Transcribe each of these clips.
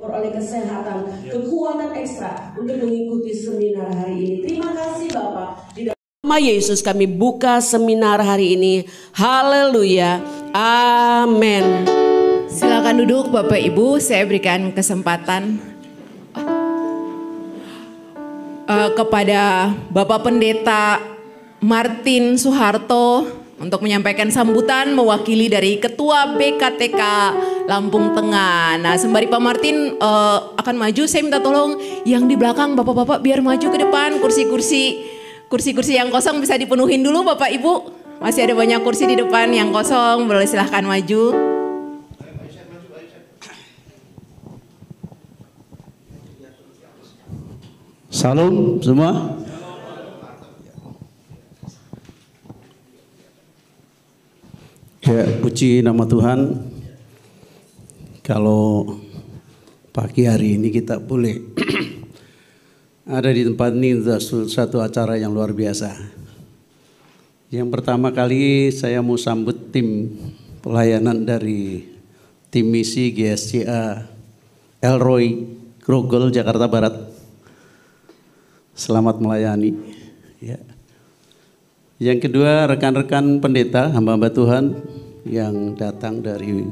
Oleh kesehatan, kekuatan ekstra untuk mengikuti seminar hari ini. Terima kasih Bapak. Di nama Yesus kami buka seminar hari ini. Haleluya. Amin. Silakan duduk Bapak Ibu, saya berikan kesempatan kepada Bapak Pendeta Martin Soeharto untuk menyampaikan sambutan mewakili dari Ketua BKTK Lampung Tengah. Nah, sembari Pak Martin akan maju, saya minta tolong yang di belakang Bapak-bapak biar maju ke depan. Kursi-kursi yang kosong bisa dipenuhin dulu Bapak Ibu. Masih ada banyak kursi di depan yang kosong, boleh silahkan maju. Salam semua. Ya, puji nama Tuhan. Kalau pagi hari ini kita boleh ada di tempat ini satu acara yang luar biasa. Yang pertama kali saya mau sambut tim pelayanan dari tim misi GSCA Elroy Grogol Jakarta Barat. Selamat melayani. Ya. Yang kedua, rekan-rekan pendeta, hamba-hamba Tuhan yang datang dari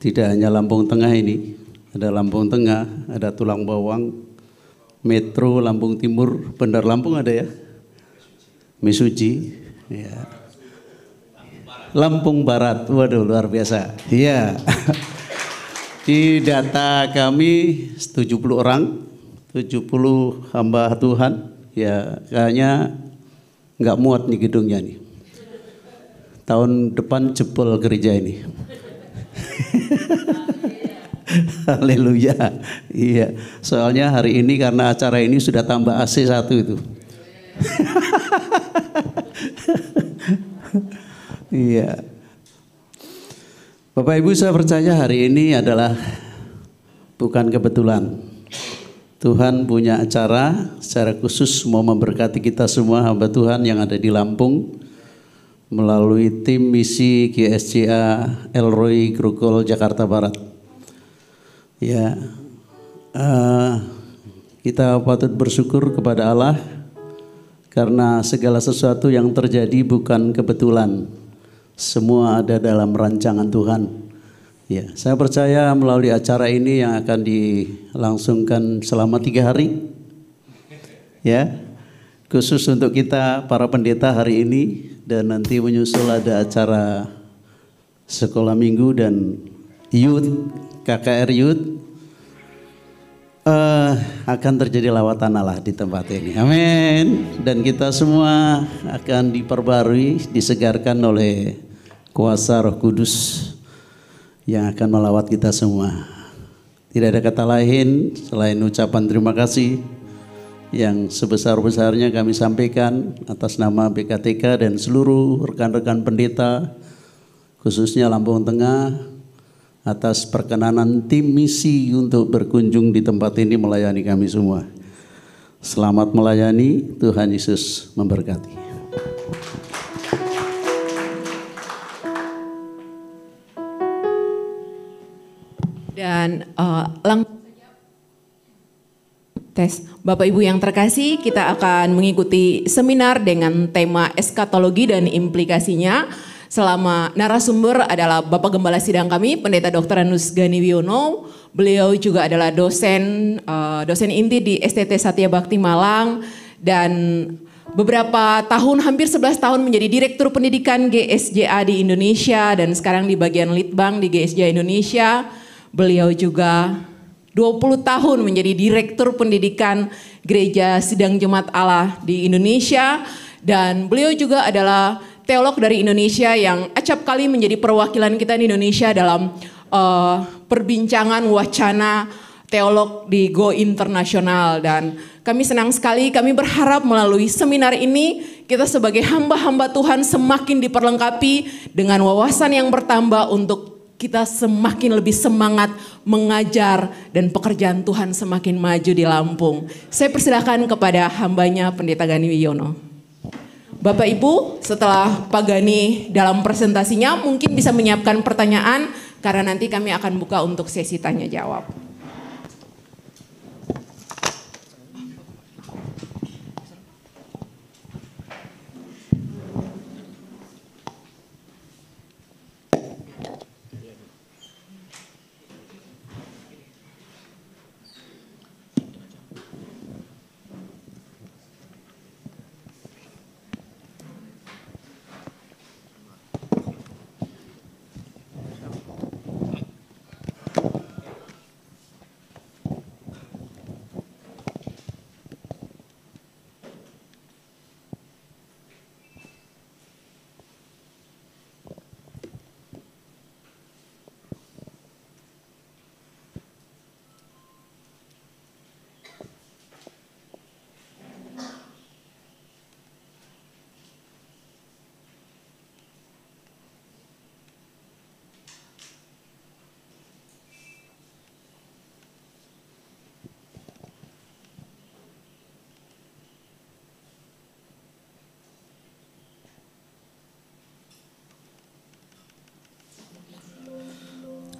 tidak hanya Lampung Tengah ini, ada Lampung Tengah, ada Tulang Bawang, Metro, Lampung Timur, Bandar Lampung ada ya, Mesuji, ya. Lampung Barat, waduh luar biasa, ya. Di data kami 70 orang, 70 hamba Tuhan, ya kayaknya nggak muat nih gedungnya nih. Tahun depan jebol gereja ini. Haleluya. Iya, soalnya hari ini karena acara ini sudah tambah AC 1 itu. Iya. Bapak Ibu, saya percaya hari ini adalah bukan kebetulan. Tuhan punya acara secara khusus mau memberkati kita semua hamba Tuhan yang ada di Lampung melalui tim misi GSCA Elroy Grogol Jakarta Barat. Ya, kita patut bersyukur kepada Allah karena segala sesuatu yang terjadi bukan kebetulan, semua ada dalam rancangan Tuhan. Ya, saya percaya melalui acara ini yang akan dilangsungkan selama 3 hari, ya, khusus untuk kita para pendeta hari ini, dan nanti menyusul ada acara sekolah minggu dan youth, KKR youth, akan terjadi lawatan Allah di tempat ini. Amin. Dan kita semua akan diperbarui, disegarkan oleh kuasa Roh Kudus yang akan melawat kita semua. Tidak ada kata lain selain ucapan terima kasih yang sebesar-besarnya kami sampaikan atas nama BKTK dan seluruh rekan-rekan pendeta, khususnya Lampung Tengah, atas perkenanan tim misi untuk berkunjung di tempat ini melayani kami semua. Selamat melayani, Tuhan Yesus memberkati. Dan langsung saja tes. Bapak Ibu yang terkasih, kita akan mengikuti seminar dengan tema eskatologi dan implikasinya. Selama narasumber adalah Bapak Gembala Sidang kami, Pendeta Dr. Anus Gani Wiono. Beliau juga adalah dosen inti di STT Satya Bakti Malang dan beberapa tahun, hampir 11 tahun menjadi Direktur Pendidikan GSJA di Indonesia dan sekarang di bagian Litbang di GSJA Indonesia. Beliau juga 20 tahun menjadi Direktur Pendidikan Gereja Sidang Jemaat Allah di Indonesia dan beliau juga adalah teolog dari Indonesia yang acap kali menjadi perwakilan kita di Indonesia dalam perbincangan wacana teolog di Go Internasional. Dan kami senang sekali, kami berharap melalui seminar ini kita sebagai hamba-hamba Tuhan semakin diperlengkapi dengan wawasan yang bertambah untuk kita semakin lebih semangat mengajar dan pekerjaan Tuhan semakin maju di Lampung. Saya persilakan kepada hambanya Pendeta Gani Wiono. Bapak Ibu, setelah Pak Gani dalam presentasinya mungkin bisa menyiapkan pertanyaan karena nanti kami akan buka untuk sesi tanya jawab.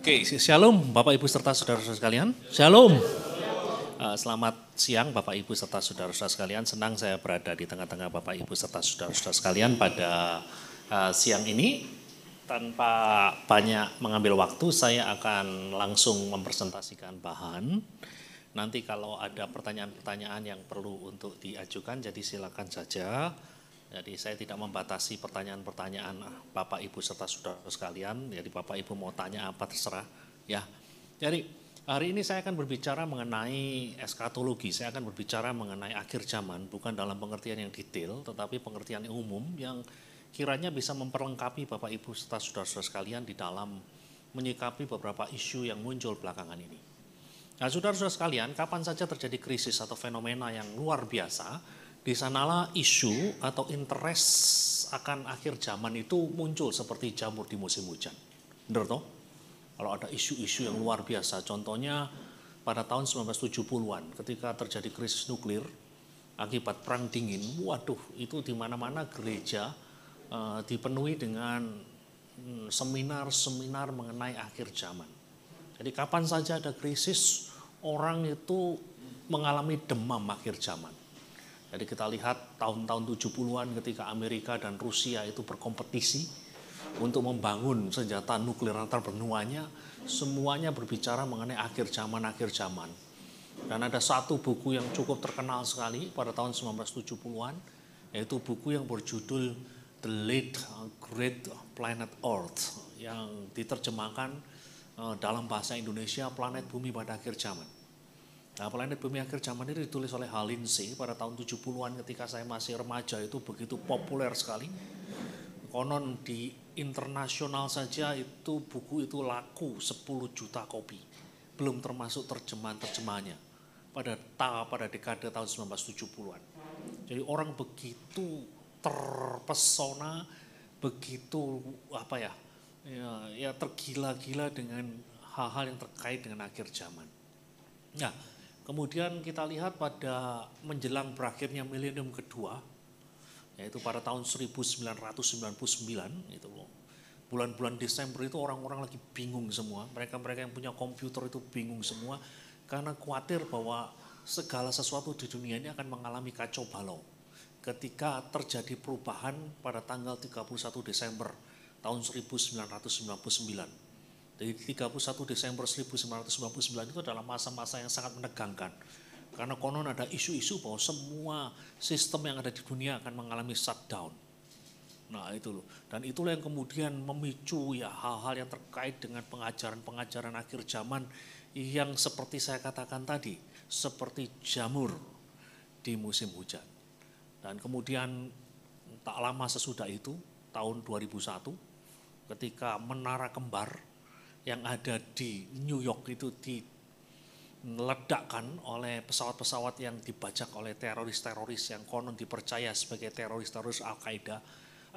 Oke, shalom Bapak Ibu serta saudara-saudara sekalian. Shalom. Selamat siang Bapak Ibu serta saudara-saudara sekalian. Senang saya berada di tengah-tengah Bapak Ibu serta saudara-saudara sekalian pada siang ini. Tanpa banyak mengambil waktu, saya akan langsung mempresentasikan bahan. Nanti kalau ada pertanyaan-pertanyaan yang perlu untuk diajukan, jadi silakan saja. Jadi saya tidak membatasi pertanyaan-pertanyaan Bapak Ibu serta saudara sekalian. Jadi Bapak Ibu mau tanya apa terserah ya. Jadi hari ini saya akan berbicara mengenai eskatologi. Saya akan berbicara mengenai akhir zaman, bukan dalam pengertian yang detail, tetapi pengertian yang umum yang kiranya bisa memperlengkapi Bapak Ibu serta saudara-saudara sekalian di dalam menyikapi beberapa isu yang muncul belakangan ini. Nah, saudara-saudara sekalian, kapan saja terjadi krisis atau fenomena yang luar biasa, di sanalah isu atau interest akan akhir zaman itu muncul seperti jamur di musim hujan. Benar toh? Kalau ada isu-isu yang luar biasa, contohnya pada tahun 1970-an ketika terjadi krisis nuklir akibat perang dingin, waduh itu di mana-mana gereja dipenuhi dengan seminar-seminar mengenai akhir zaman. Jadi kapan saja ada krisis, orang itu mengalami demam akhir zaman. Jadi kita lihat tahun-tahun 70-an ketika Amerika dan Rusia itu berkompetisi untuk membangun senjata nuklir antar benuanya, semuanya berbicara mengenai akhir zaman. Dan ada satu buku yang cukup terkenal sekali pada tahun 1970-an, yaitu buku yang berjudul The Late Great Planet Earth, yang diterjemahkan dalam bahasa Indonesia Planet Bumi pada Akhir Zaman. Nah, Planet Bumi Akhir Zaman ini ditulis oleh Hal Lindsey pada tahun 70-an ketika saya masih remaja, itu begitu populer sekali. Konon di internasional saja itu buku itu laku 10 juta kopi. Belum termasuk terjemahan-terjemahannya pada dekade tahun 1970-an. Jadi orang begitu terpesona, begitu tergila-gila dengan hal-hal yang terkait dengan akhir zaman. Nah, kemudian kita lihat pada menjelang berakhirnya milenium kedua, yaitu pada tahun 1999, itu bulan-bulan Desember itu orang-orang lagi bingung semua. Mereka yang punya komputer itu bingung semua karena khawatir bahwa segala sesuatu di dunia ini akan mengalami kacau balau ketika terjadi perubahan pada tanggal 31 Desember tahun 1999. Dari 31 Desember 1999 itu adalah masa-masa yang sangat menegangkan. Karena konon ada isu-isu bahwa semua sistem yang ada di dunia akan mengalami shutdown. Nah itu loh. Dan itulah yang kemudian memicu ya hal-hal yang terkait dengan pengajaran-pengajaran akhir zaman yang seperti saya katakan tadi, seperti jamur di musim hujan. Dan kemudian tak lama sesudah itu, tahun 2001, ketika menara kembar yang ada di New York itu diledakkan oleh pesawat-pesawat yang dibajak oleh teroris-teroris yang konon dipercaya sebagai teroris-teroris Al-Qaeda,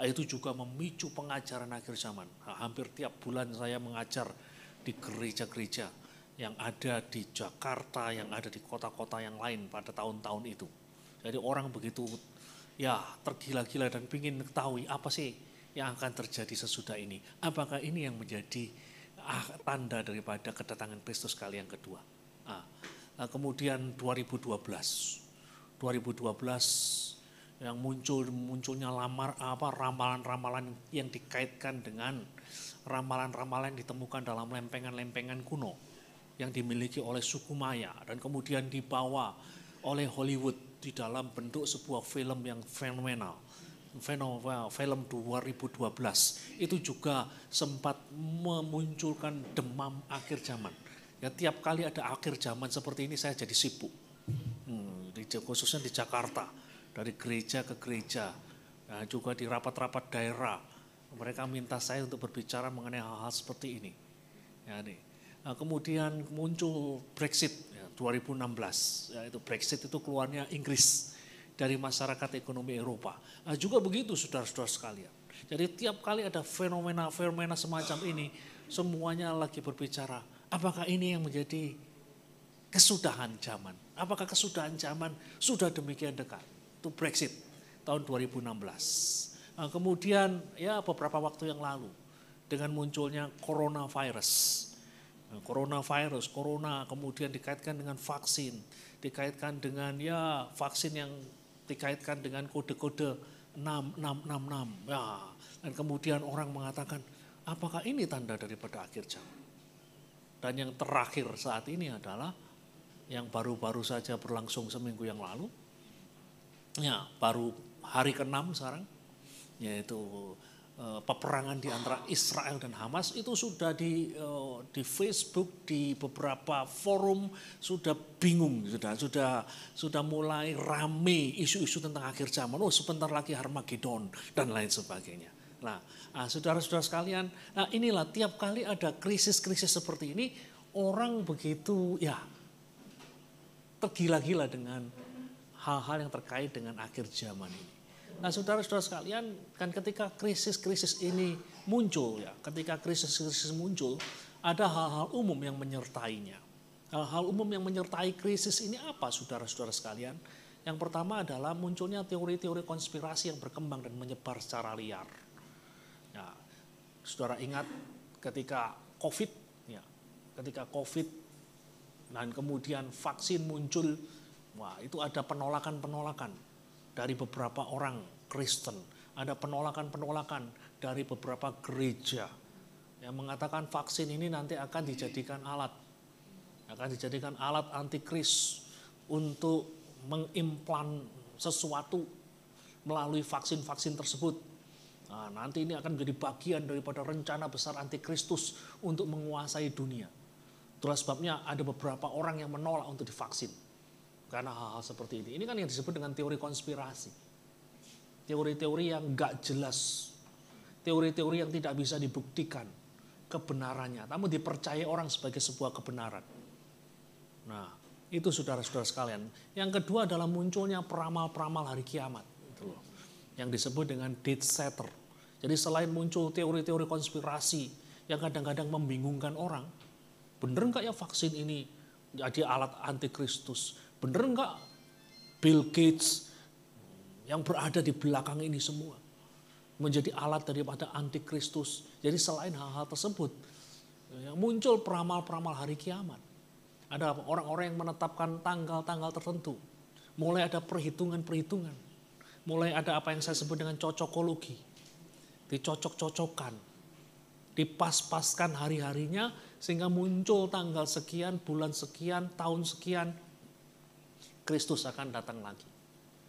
itu juga memicu pengajaran akhir zaman. Hampir tiap bulan saya mengajar di gereja-gereja yang ada di Jakarta, yang ada di kota-kota yang lain pada tahun-tahun itu. Jadi orang begitu ya tergila-gila dan ingin mengetahui apa sih yang akan terjadi sesudah ini. Apakah ini yang menjadi tanda daripada kedatangan Kristus kali yang kedua. Kemudian 2012 yang munculnya ramalan-ramalan yang dikaitkan dengan ramalan-ramalan ditemukan dalam lempengan-lempengan kuno yang dimiliki oleh suku Maya dan kemudian dibawa oleh Hollywood di dalam bentuk sebuah film yang fenomenal. Film 2012 itu juga sempat memunculkan demam akhir zaman. Ya tiap kali ada akhir zaman seperti ini saya jadi sibuk. Khususnya di Jakarta, dari gereja ke gereja, juga di rapat-rapat daerah. Mereka minta saya untuk berbicara mengenai hal-hal seperti ini. Ya, kemudian muncul Brexit 2016. Ya, itu Brexit itu keluarnya Inggris dari masyarakat ekonomi Eropa. Juga begitu saudara-saudara sekalian. Jadi tiap kali ada fenomena semacam ini, semuanya lagi berbicara, apakah ini yang menjadi kesudahan zaman? Apakah kesudahan zaman sudah demikian dekat? Itu Brexit tahun 2016. Kemudian ya beberapa waktu yang lalu dengan munculnya coronavirus Coronavirus, corona, kemudian dikaitkan dengan vaksin, dikaitkan dengan ya vaksin yang dikaitkan dengan kode-kode 6666. Ya, dan kemudian orang mengatakan, apakah ini tanda daripada akhir zaman? Dan yang terakhir saat ini adalah yang baru-baru saja berlangsung seminggu yang lalu, ya baru hari ke-6 sekarang, yaitu peperangan di antara Israel dan Hamas. Itu sudah di Facebook, di beberapa forum sudah bingung, sudah mulai rame isu-isu tentang akhir zaman. Oh, sebentar lagi Harmagedon dan lain sebagainya. Nah, saudara-saudara sekalian, nah inilah tiap kali ada krisis-krisis seperti ini, orang begitu ya tergila-gila dengan hal-hal yang terkait dengan akhir zaman ini. Nah, saudara-saudara sekalian, kan ketika krisis-krisis ini muncul ya, ketika krisis-krisis muncul, ada hal-hal umum yang menyertainya. Hal-hal umum yang menyertai krisis ini apa, saudara-saudara sekalian? Yang pertama adalah munculnya teori-teori konspirasi yang berkembang dan menyebar secara liar. Ya, saudara ingat ketika COVID, ya, ketika COVID dan kemudian vaksin muncul, wah itu ada penolakan-penolakan dari beberapa orang Kristen, ada penolakan-penolakan dari beberapa gereja yang mengatakan vaksin ini nanti akan dijadikan alat antikris untuk mengimplan sesuatu melalui vaksin-vaksin tersebut. Nah, nanti ini akan menjadi bagian daripada rencana besar antikristus untuk menguasai dunia. Itulah sebabnya ada beberapa orang yang menolak untuk divaksin. Karena hal-hal seperti ini. Ini kan yang disebut dengan teori konspirasi. Teori-teori yang gak jelas. Teori-teori yang tidak bisa dibuktikan kebenarannya. Namun dipercaya orang sebagai sebuah kebenaran. Nah, itu saudara-saudara sekalian. Yang kedua adalah munculnya peramal-peramal hari kiamat. Itu loh. Yang disebut dengan date setter. Jadi selain muncul teori-teori konspirasi yang kadang-kadang membingungkan orang. Bener gak ya vaksin ini jadi alat antikristus? Bener enggak Bill Gates yang berada di belakang ini semua menjadi alat daripada antikristus? Jadi selain hal-hal tersebut, yang muncul peramal-peramal hari kiamat. Ada orang-orang yang menetapkan tanggal-tanggal tertentu. Mulai ada perhitungan-perhitungan. Mulai ada apa yang saya sebut dengan cocokologi. Dicocok-cocokkan. Dipas-paskan hari-harinya sehingga muncul tanggal sekian, bulan sekian, tahun sekian, Kristus akan datang lagi.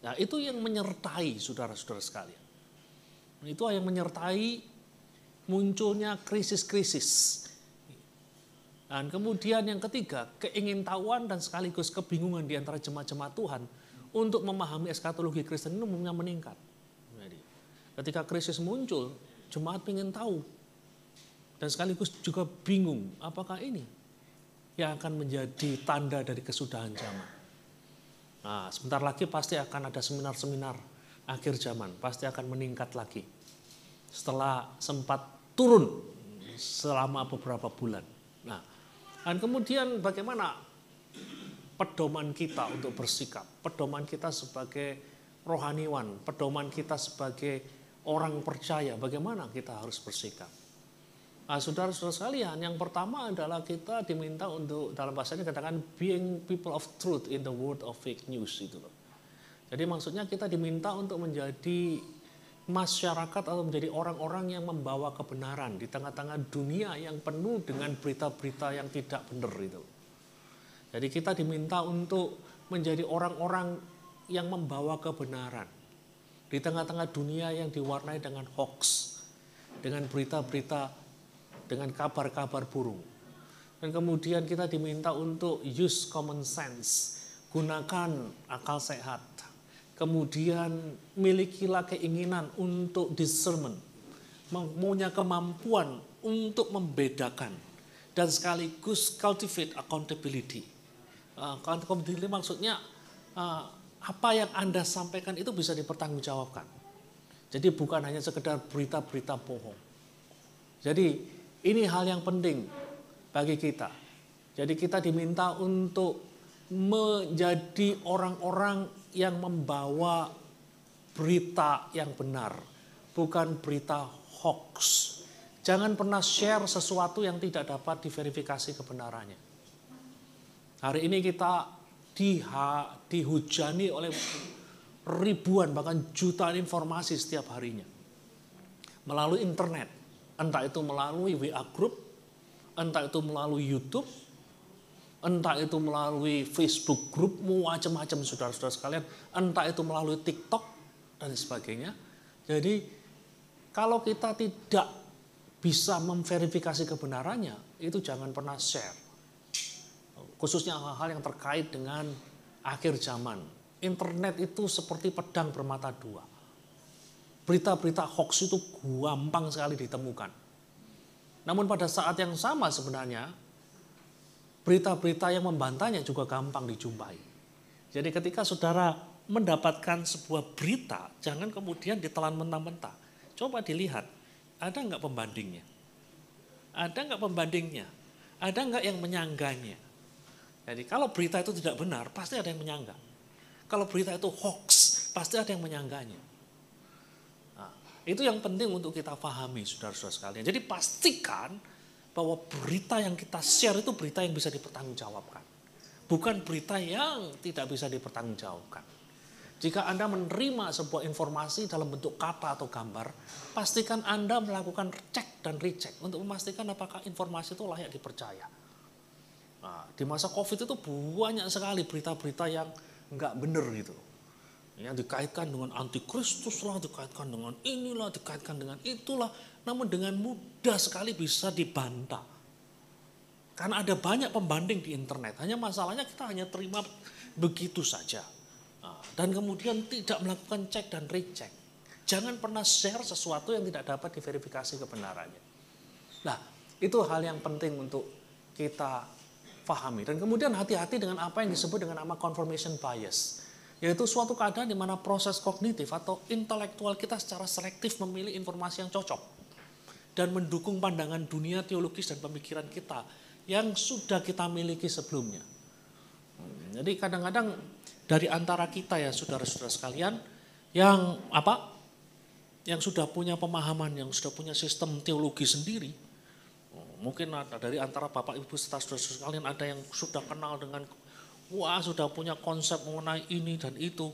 Nah, itu yang menyertai saudara-saudara sekalian. Itu yang menyertai munculnya krisis-krisis. Dan kemudian yang ketiga, keingintahuan dan sekaligus kebingungan di antara jemaat-jemaat Tuhan untuk memahami eskatologi Kristen ini umumnya meningkat. Jadi, ketika krisis muncul, jemaat ingin tahu dan sekaligus juga bingung, apakah ini yang akan menjadi tanda dari kesudahan zaman. Nah, sebentar lagi pasti akan ada seminar-seminar akhir zaman, pasti akan meningkat lagi. Setelah sempat turun selama beberapa bulan. Nah, dan kemudian bagaimana pedoman kita untuk bersikap, pedoman kita sebagai rohaniwan, pedoman kita sebagai orang percaya, bagaimana kita harus bersikap. Nah, saudara-saudara sekalian, yang pertama adalah kita diminta untuk, dalam bahasanya katakan being people of truth in the world of fake news itu loh. Jadi maksudnya kita diminta untuk menjadi masyarakat atau menjadi orang-orang yang membawa kebenaran di tengah-tengah dunia yang penuh dengan berita-berita yang tidak benar itu. Jadi kita diminta untuk menjadi orang-orang yang membawa kebenaran di tengah-tengah dunia yang diwarnai dengan hoax, dengan berita-berita, dengan kabar-kabar burung. Dan kemudian kita diminta untuk use common sense, gunakan akal sehat. Kemudian milikilah keinginan untuk discernment, mempunyai kemampuan untuk membedakan, dan sekaligus cultivate accountability. Accountability maksudnya apa yang Anda sampaikan itu bisa dipertanggungjawabkan. Jadi bukan hanya sekedar berita-berita bohong. Jadi ini hal yang penting bagi kita. Jadi kita diminta untuk menjadi orang-orang yang membawa berita yang benar, bukan berita hoax. Jangan pernah share sesuatu yang tidak dapat diverifikasi kebenarannya. Hari ini kita dihujani oleh ribuan bahkan jutaan informasi setiap harinya. Melalui internet, entah itu melalui WA group, entah itu melalui YouTube, entah itu melalui Facebook group, macam-macam saudara-saudara sekalian, entah itu melalui TikTok dan sebagainya. Jadi kalau kita tidak bisa memverifikasi kebenarannya, itu jangan pernah share. Khususnya hal-hal yang terkait dengan akhir zaman. Internet itu seperti pedang bermata dua. Berita-berita hoax itu gampang sekali ditemukan. Namun pada saat yang sama sebenarnya, berita-berita yang membantahnya juga gampang dijumpai. Jadi ketika saudara mendapatkan sebuah berita, jangan kemudian ditelan mentah-mentah. Coba dilihat, ada nggak pembandingnya? Ada nggak pembandingnya? Ada nggak yang menyangganya? Jadi kalau berita itu tidak benar, pasti ada yang menyangga. Kalau berita itu hoax, pasti ada yang menyangganya. Nah, itu yang penting untuk kita pahami, saudara-saudara sekalian. Jadi pastikan bahwa berita yang kita share itu berita yang bisa dipertanggungjawabkan. Bukan berita yang tidak bisa dipertanggungjawabkan. Jika Anda menerima sebuah informasi dalam bentuk kata atau gambar, pastikan Anda melakukan cek dan recheck untuk memastikan apakah informasi itu layak dipercaya. Nah, di masa COVID itu banyak sekali berita-berita yang nggak benar gitu. Yang dikaitkan dengan antikristus lah, dikaitkan dengan inilah, dikaitkan dengan itulah. Namun dengan mudah sekali bisa dibantah. Karena ada banyak pembanding di internet. Hanya masalahnya kita hanya terima begitu saja. Dan kemudian tidak melakukan cek dan recheck. Jangan pernah share sesuatu yang tidak dapat diverifikasi kebenarannya. Nah, itu hal yang penting untuk kita pahami. Dan kemudian hati-hati dengan apa yang disebut dengan nama confirmation bias. Yaitu suatu keadaan di mana proses kognitif atau intelektual kita secara selektif memilih informasi yang cocok. Dan mendukung pandangan dunia teologis dan pemikiran kita yang sudah kita miliki sebelumnya. Jadi kadang-kadang dari antara kita ya saudara-saudara sekalian yang sudah punya pemahaman, yang sudah punya sistem teologi sendiri. Mungkin ada dari antara Bapak Ibu serta saudara-saudara sekalian ada yang sudah kenal dengan sudah punya konsep mengenai ini dan itu.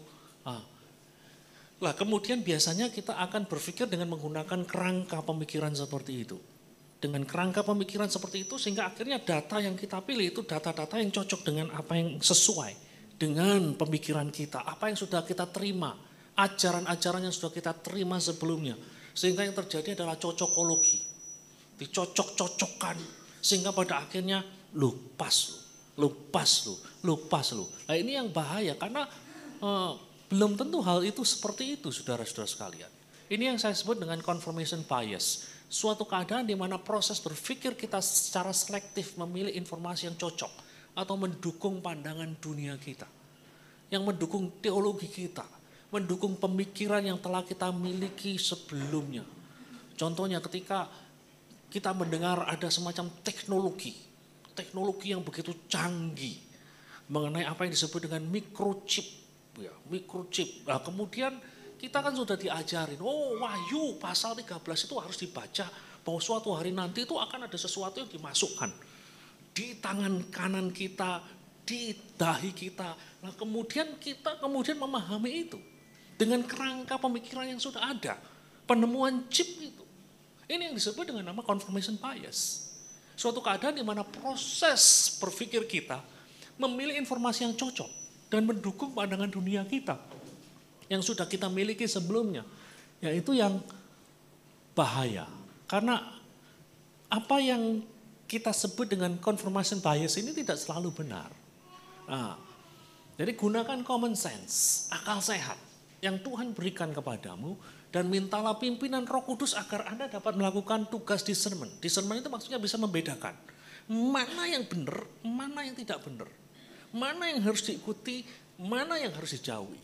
Lah kemudian biasanya kita akan berpikir dengan menggunakan kerangka pemikiran seperti itu. Dengan kerangka pemikiran seperti itu sehingga akhirnya data yang kita pilih itu data-data yang cocok dengan apa yang sesuai dengan pemikiran kita, apa yang sudah kita terima, ajaran-ajaran yang sudah kita terima sebelumnya. Sehingga yang terjadi adalah cocokologi. Dicocok-cocokkan sehingga pada akhirnya pas lu. Nah ini yang bahaya karena belum tentu hal itu seperti itu saudara-saudara sekalian. Ini yang saya sebut dengan confirmation bias. Suatu keadaan di mana proses berpikir kita secara selektif memilih informasi yang cocok atau mendukung pandangan dunia kita, yang mendukung teologi kita, mendukung pemikiran yang telah kita miliki sebelumnya. Contohnya ketika kita mendengar ada semacam teknologi yang begitu canggih mengenai apa yang disebut dengan microchip. Nah, kemudian kita kan sudah diajarin, Wahyu pasal 13 itu harus dibaca bahwa suatu hari nanti itu akan ada sesuatu yang dimasukkan di tangan kanan kita, di dahi kita. Nah kemudian kita memahami itu dengan kerangka pemikiran yang sudah ada. Penemuan chip itu. Ini yang disebut dengan nama confirmation bias. Suatu keadaan di mana proses berpikir kita memilih informasi yang cocok dan mendukung pandangan dunia kita yang sudah kita miliki sebelumnya. Yaitu yang bahaya. Karena apa yang kita sebut dengan confirmation bias ini tidak selalu benar. Nah, jadi gunakan common sense, akal sehat yang Tuhan berikan kepadamu dan mintalah pimpinan Roh Kudus agar Anda dapat melakukan tugas discernment. Discernment itu maksudnya bisa membedakan mana yang benar, mana yang tidak benar. Mana yang harus diikuti, mana yang harus dijauhi.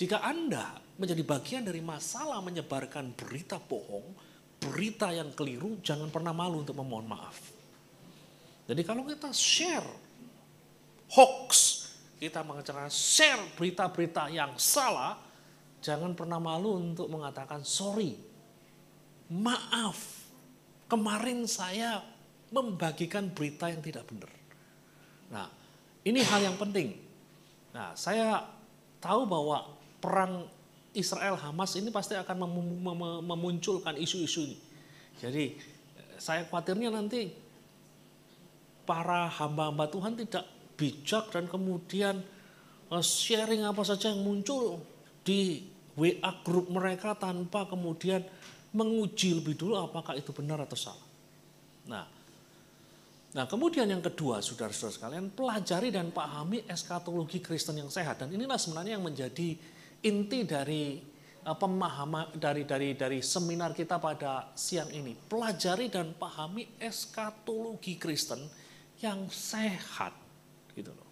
Jika Anda menjadi bagian dari masalah menyebarkan berita bohong, berita yang keliru, jangan pernah malu untuk memohon maaf. Jadi kalau kita share hoax, kita mengatakan share berita-berita yang salah, jangan pernah malu untuk mengatakan sorry, maaf. kemarin saya membagikan berita yang tidak benar. Nah, ini hal yang penting. Nah, saya tahu bahwa perang Israel Hamas ini pasti akan memunculkan isu-isu ini. Jadi saya khawatirnya nanti para hamba-hamba Tuhan tidak bijak dan kemudian sharing apa saja yang muncul di WA grup mereka tanpa kemudian menguji lebih dulu apakah itu benar atau salah. Nah, kemudian yang kedua, saudara-saudara sekalian, pelajari dan pahami eskatologi Kristen yang sehat. Dan inilah sebenarnya yang menjadi inti dari pemahaman dari seminar kita pada siang ini. Pelajari dan pahami eskatologi Kristen yang sehat, gitu loh.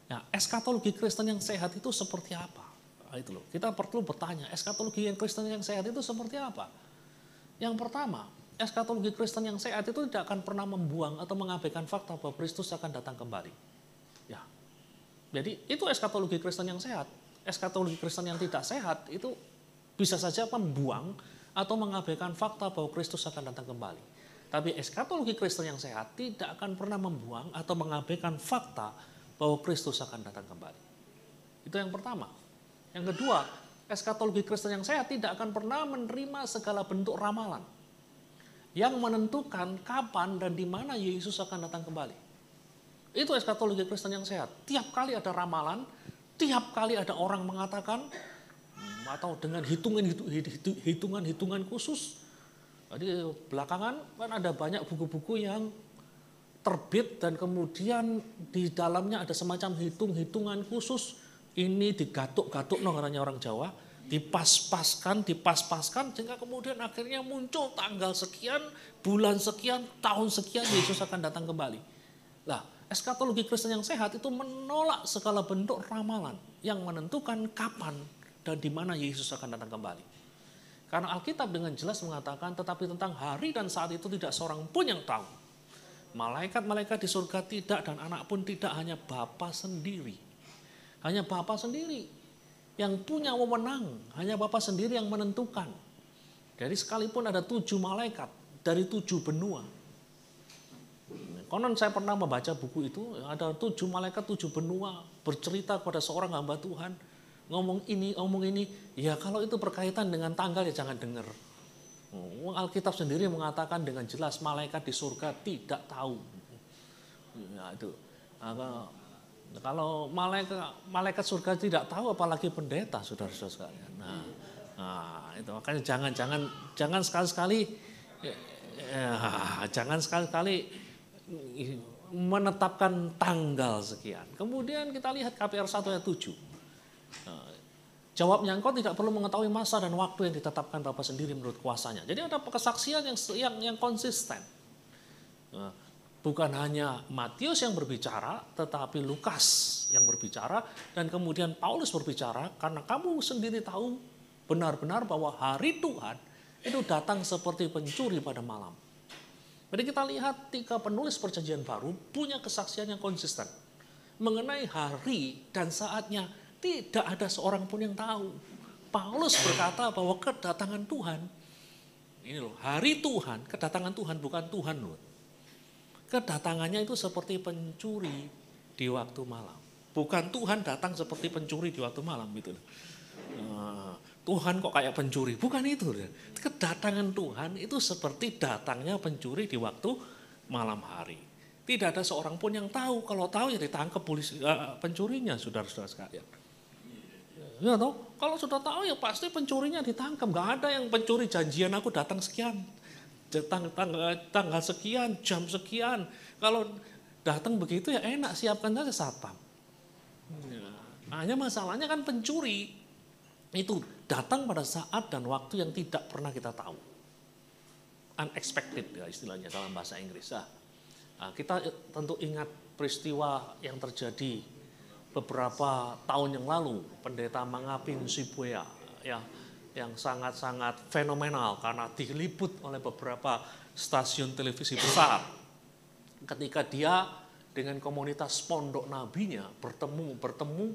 Nah, eskatologi Kristen yang sehat itu seperti apa? Nah, itu loh. Kita perlu bertanya, eskatologi yang Kristen yang sehat itu seperti apa? Yang pertama, eskatologi Kristen yang sehat itu tidak akan pernah membuang atau mengabaikan fakta bahwa Kristus akan datang kembali. Ya. Jadi itu eskatologi Kristen yang sehat. Eskatologi Kristen yang tidak sehat itu bisa saja membuang atau mengabaikan fakta bahwa Kristus akan datang kembali. Tapi eskatologi Kristen yang sehat tidak akan pernah membuang atau mengabaikan fakta bahwa Kristus akan datang kembali. Itu yang pertama. Yang kedua, eskatologi Kristen yang sehat tidak akan pernah menerima segala bentuk ramalan yang menentukan kapan dan di mana Yesus akan datang kembali. Itu eskatologi Kristen yang sehat. Tiap kali ada ramalan, tiap kali ada orang mengatakan, atau dengan hitungan-hitungan khusus. Jadi belakangan kan ada banyak buku-buku yang terbit dan kemudian di dalamnya ada semacam hitungan khusus. Ini digatuk-gatuk katanya orang Jawa. Dipas-paskan, sehingga kemudian akhirnya muncul tanggal sekian, bulan sekian, tahun sekian Yesus akan datang kembali. Nah, eskatologi Kristen yang sehat itu menolak segala bentuk ramalan yang menentukan kapan dan di mana Yesus akan datang kembali. Karena Alkitab dengan jelas mengatakan, tetapi tentang hari dan saat itu tidak seorang pun yang tahu. Malaikat-malaikat di surga tidak dan anak pun tidak, hanya Bapa sendiri. Hanya Bapa sendiri yang punya wewenang, hanya Bapa sendiri yang menentukan. Jadi sekalipun ada 7 malaikat dari 7 benua. Konon saya pernah membaca buku itu, ada 7 malaikat 7 benua bercerita kepada seorang hamba Tuhan, ngomong ini. Ya kalau itu berkaitan dengan tanggal ya jangan dengar. Alkitab sendiri mengatakan dengan jelas malaikat di surga tidak tahu. Ya itu. Kalau malaikat surga tidak tahu, apalagi pendeta, saudara-saudara sekalian. Nah, itu makanya jangan sekali-kali menetapkan tanggal sekian. Kemudian kita lihat KPR 1 ayat 7. Jawabnya, engkau tidak perlu mengetahui masa dan waktu yang ditetapkan Bapa sendiri menurut kuasanya. Jadi ada kesaksian yang konsisten. Bukan hanya Matius yang berbicara, tetapi Lukas yang berbicara, dan kemudian Paulus berbicara, karena kamu sendiri tahu benar-benar bahwa hari Tuhan itu datang seperti pencuri pada malam. Jadi kita lihat 3 penulis perjanjian baru punya kesaksian yang konsisten. Mengenai hari dan saatnya tidak ada seorang pun yang tahu. Paulus berkata bahwa kedatangan Tuhan, ini loh, hari Tuhan, kedatangan Tuhan bukan Tuhan loh. Kedatangannya itu seperti pencuri di waktu malam. Bukan Tuhan datang seperti pencuri di waktu malam gitu. Tuhan kok kayak pencuri, bukan itu. Kedatangan Tuhan itu seperti datangnya pencuri di waktu malam hari. Tidak ada seorang pun yang tahu. Kalau tahu ya ditangkap polisi, pencurinya, saudara-saudara sekalian. Ya toh, kalau sudah tahu ya pasti pencurinya ditangkap. Gak ada yang pencuri janjian aku datang sekian. Tanggal sekian, jam sekian. Kalau datang begitu ya enak, siapkan saja satpam. Hanya masalahnya kan pencuri itu datang pada saat dan waktu yang tidak pernah kita tahu. Unexpected ya istilahnya dalam bahasa Inggris. Kita tentu ingat peristiwa yang terjadi beberapa tahun yang lalu, Pendeta Mangapin Sibuya ya, yang sangat-sangat fenomenal karena diliput oleh beberapa stasiun televisi besar. Ketika dia dengan komunitas pondok nabinya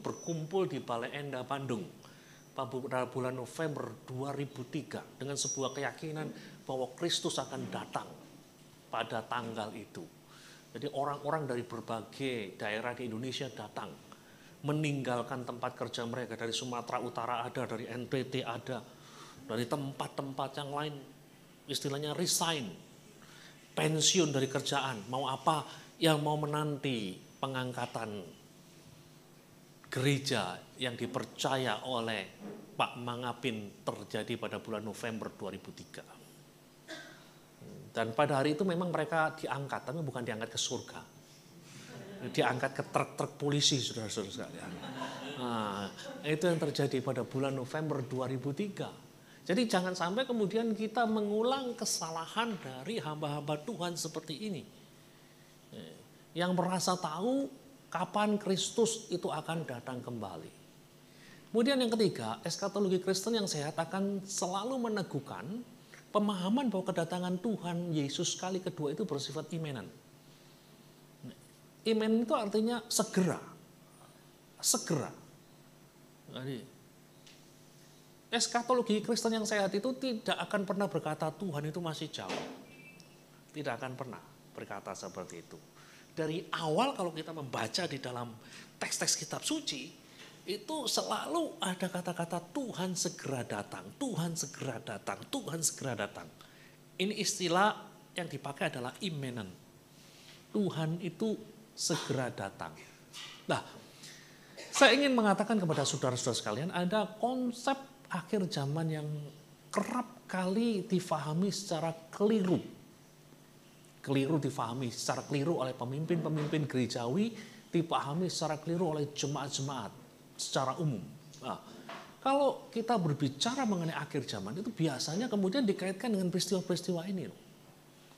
berkumpul di Balai Endah Bandung pada bulan November 2003 dengan sebuah keyakinan bahwa Kristus akan datang pada tanggal itu. Jadi orang-orang dari berbagai daerah di Indonesia datang, meninggalkan tempat kerja mereka. Dari Sumatera Utara ada, dari NTT ada, dari tempat-tempat yang lain, istilahnya resign, pensiun dari kerjaan. Mau apa? Yang mau menanti pengangkatan gereja yang dipercaya oleh Pak Mangapin terjadi pada bulan November 2003. Dan pada hari itu memang mereka diangkat, tapi bukan diangkat ke surga. Diangkat ke truk-truk polisi, saudara-saudara sekalian. Nah, itu yang terjadi pada bulan November 2003. Jadi jangan sampai kemudian kita mengulang kesalahan dari hamba-hamba Tuhan seperti ini. Yang merasa tahu kapan Kristus itu akan datang kembali. Kemudian yang ketiga, eskatologi Kristen yang sehat akan selalu meneguhkan pemahaman bahwa kedatangan Tuhan Yesus kali kedua itu bersifat imenan. Imen itu artinya segera. Segera. Jadi, eskatologi Kristen yang sehat itu tidak akan pernah berkata Tuhan itu masih jauh. Tidak akan pernah berkata seperti itu. Dari awal kalau kita membaca di dalam teks-teks kitab suci, itu selalu ada kata-kata Tuhan segera datang, Tuhan segera datang, Tuhan segera datang. Ini istilah yang dipakai adalah imminent. Tuhan itu segera datang. Nah, saya ingin mengatakan kepada saudara-saudara sekalian, ada konsep akhir zaman yang kerap kali difahami secara keliru. Difahami secara keliru oleh pemimpin-pemimpin gerejawi, dipahami secara keliru oleh jemaat-jemaat secara umum. Nah, kalau kita berbicara mengenai akhir zaman itu biasanya kemudian dikaitkan dengan peristiwa-peristiwa ini.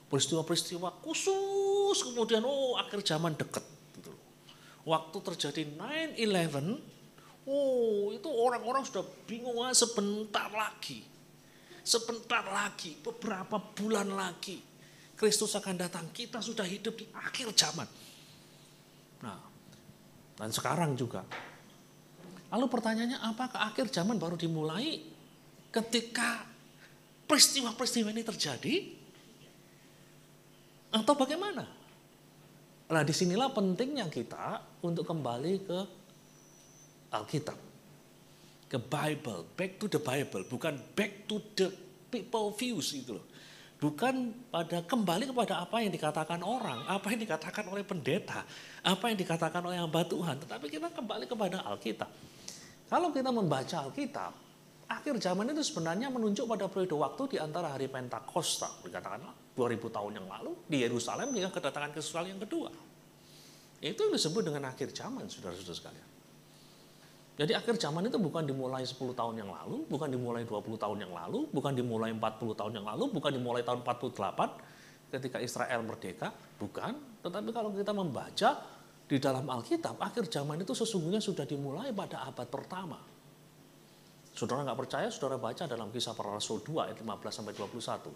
Peristiwa-peristiwa khusus kemudian akhir zaman dekat. Gitu. Waktu terjadi 9/11, itu orang-orang sudah bingung sebentar lagi, beberapa bulan lagi Kristus akan datang. Kita sudah hidup di akhir zaman. Nah, dan sekarang juga. Lalu pertanyaannya, apakah akhir zaman baru dimulai ketika peristiwa-peristiwa ini terjadi? Atau bagaimana? Nah, disinilah pentingnya kita untuk kembali ke Alkitab. Ke Bible, back to the Bible, bukan back to the people views gitu loh. Bukan kembali kepada apa yang dikatakan orang, apa yang dikatakan oleh pendeta, apa yang dikatakan oleh hamba Tuhan. Tetapi kita kembali kepada Alkitab. Kalau kita membaca Alkitab, akhir zaman itu sebenarnya menunjuk pada periode waktu di antara hari Pentakosta, dikatakanlah 2000 tahun yang lalu di Yerusalem hingga kedatangan Kristus kali yang kedua. Itu yang disebut dengan akhir zaman, saudara-saudara sekalian. Jadi akhir zaman itu bukan dimulai 10 tahun yang lalu, bukan dimulai 20 tahun yang lalu, bukan dimulai 40 tahun yang lalu, bukan dimulai tahun 48 ketika Israel merdeka, bukan. Tetapi kalau kita membaca di dalam Alkitab, akhir zaman itu sesungguhnya sudah dimulai pada abad pertama. Saudara nggak percaya, saudara baca dalam Kisah Para Rasul 2 ayat 15-21.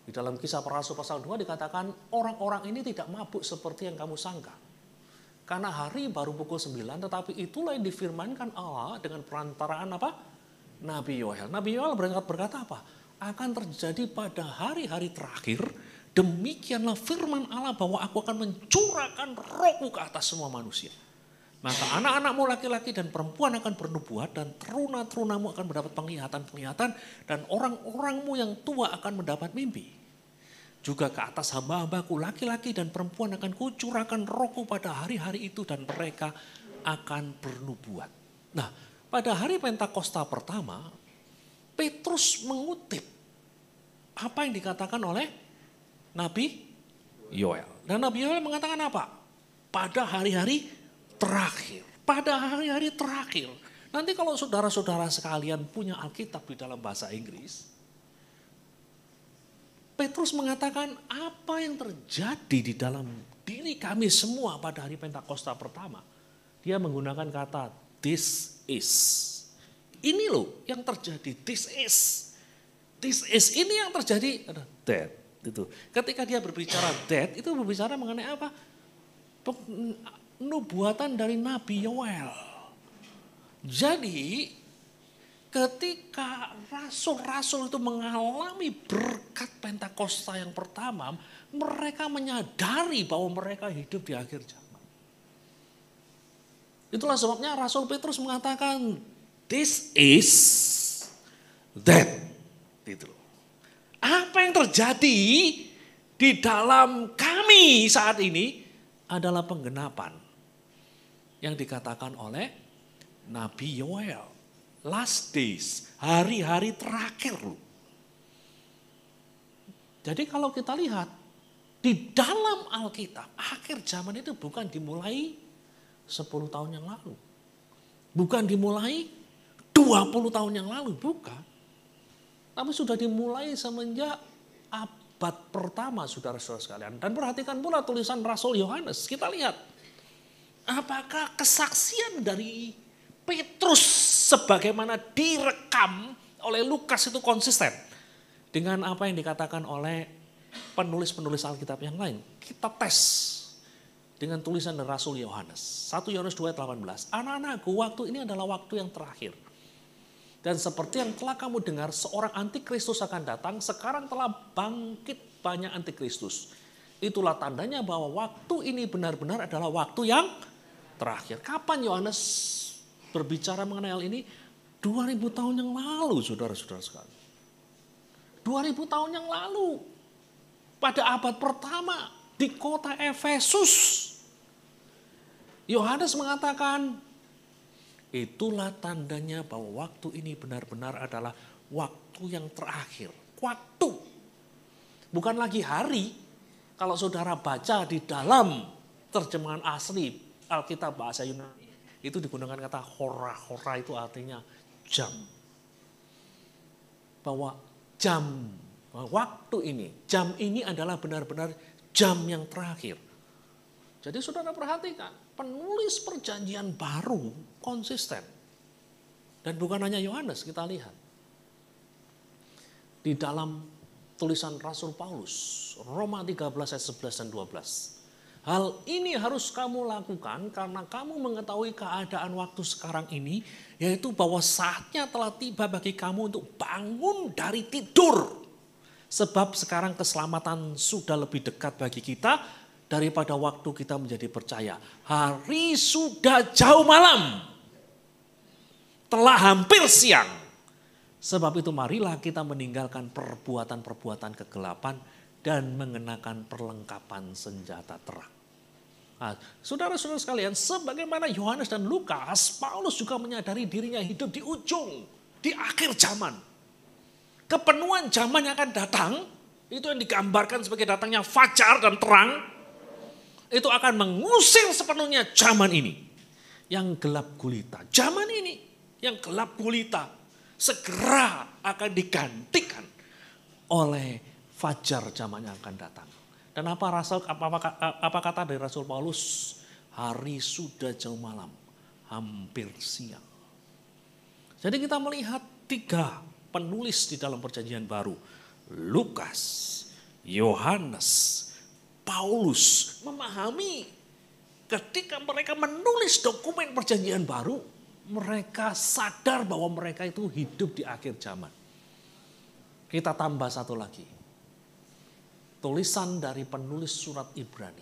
Di dalam Kisah Para Rasul pasal 2 dikatakan orang-orang ini tidak mabuk seperti yang kamu sangka. Karena hari baru pukul 9, tetapi itulah yang difirmankan Allah dengan perantaraan apa? Nabi Yoel. Nabi Yoel berkata apa? Akan terjadi pada hari-hari terakhir, demikianlah firman Allah bahwa aku akan mencurahkan rohku ke atas semua manusia. Maka anak-anakmu laki-laki dan perempuan akan bernubuat dan teruna-terunamu akan mendapat penglihatan-penglihatan dan orang-orangmu yang tua akan mendapat mimpi. Juga ke atas hamba-hambaku laki-laki dan perempuan akan kucurahkan rohku pada hari-hari itu dan mereka akan bernubuat. Nah, pada hari Pentakosta pertama, Petrus mengutip apa yang dikatakan oleh Nabi Yoel. Dan Nabi Yoel mengatakan apa? Pada hari-hari terakhir. Pada hari-hari terakhir. Nanti kalau saudara-saudara sekalian punya Alkitab di dalam bahasa Inggris, Petrus mengatakan apa yang terjadi di dalam diri kami semua pada hari Pentakosta pertama. Dia menggunakan kata this is. Ini loh yang terjadi, this is. This is, ini yang terjadi, that. Itu. Ketika dia berbicara that, itu berbicara mengenai apa? Nubuatan dari Nabi Yoel. Jadi ketika rasul-rasul itu mengalami berkat Pentakosta yang pertama, mereka menyadari bahwa mereka hidup di akhir zaman. Itulah sebabnya Rasul Petrus mengatakan, this is that. Gitu. Apa yang terjadi di dalam kami saat ini adalah penggenapan yang dikatakan oleh Nabi Yoel. Last days, hari-hari terakhir loh. Jadi kalau kita lihat, di dalam Alkitab, akhir zaman itu bukan dimulai 10 tahun yang lalu. Bukan dimulai 20 tahun yang lalu, bukan. Tapi sudah dimulai semenjak abad pertama, saudara-saudara sekalian. Dan perhatikan pula tulisan Rasul Yohanes. Kita lihat, apakah kesaksian dari Petrus sebagaimana direkam oleh Lukas itu konsisten dengan apa yang dikatakan oleh penulis-penulis Alkitab yang lain. Kita tes dengan tulisan dari Rasul Yohanes. 1 Yohanes 2 ayat 18. Anak-anakku, waktu ini adalah waktu yang terakhir. Dan seperti yang telah kamu dengar, seorang antikristus akan datang. Sekarang telah bangkit banyak antikristus. Itulah tandanya bahwa waktu ini benar-benar adalah waktu yang terakhir. Kapan Yohanes berbicara mengenai hal ini? 2000 tahun yang lalu, saudara-saudara sekalian. 2000 tahun yang lalu. Pada abad pertama di kota Efesus. Yohanes mengatakan, itulah tandanya bahwa waktu ini benar-benar adalah waktu yang terakhir. Waktu. Bukan lagi hari. Kalau saudara baca di dalam terjemahan asli Alkitab bahasa Yunani, itu digunakan kata hora. Hora itu artinya jam. Bahwa jam, waktu ini, jam ini adalah benar-benar jam yang terakhir. Jadi saudara perhatikan, penulis perjanjian baru konsisten. Dan bukan hanya Yohanes, kita lihat. Di dalam tulisan Rasul Paulus, Roma 13 ayat 11 dan 12. Hal ini harus kamu lakukan karena kamu mengetahui keadaan waktu sekarang ini, yaitu bahwa saatnya telah tiba bagi kamu untuk bangun dari tidur. Sebab sekarang keselamatan sudah lebih dekat bagi kita daripada waktu kita menjadi percaya. Hari sudah jauh malam, telah hampir siang. Sebab itu marilah kita meninggalkan perbuatan-perbuatan kegelapan dan mengenakan perlengkapan senjata terang. Nah, saudara-saudara sekalian, sebagaimana Yohanes dan Lukas, Paulus juga menyadari dirinya hidup di ujung, di akhir zaman. Kepenuhan zaman yang akan datang, itu yang digambarkan sebagai datangnya fajar dan terang, itu akan mengusir sepenuhnya zaman ini. Yang gelap gulita. Zaman ini yang gelap gulita segera akan digantikan oleh fajar zaman yang akan datang. Dan apa kata dari Rasul Paulus? Hari sudah jauh malam, hampir siang. Jadi kita melihat 3 penulis di dalam perjanjian baru. Lukas, Yohanes, Paulus memahami ketika mereka menulis dokumen perjanjian baru, mereka sadar bahwa mereka itu hidup di akhir zaman. Kita tambah satu lagi. Tulisan dari penulis surat Ibrani.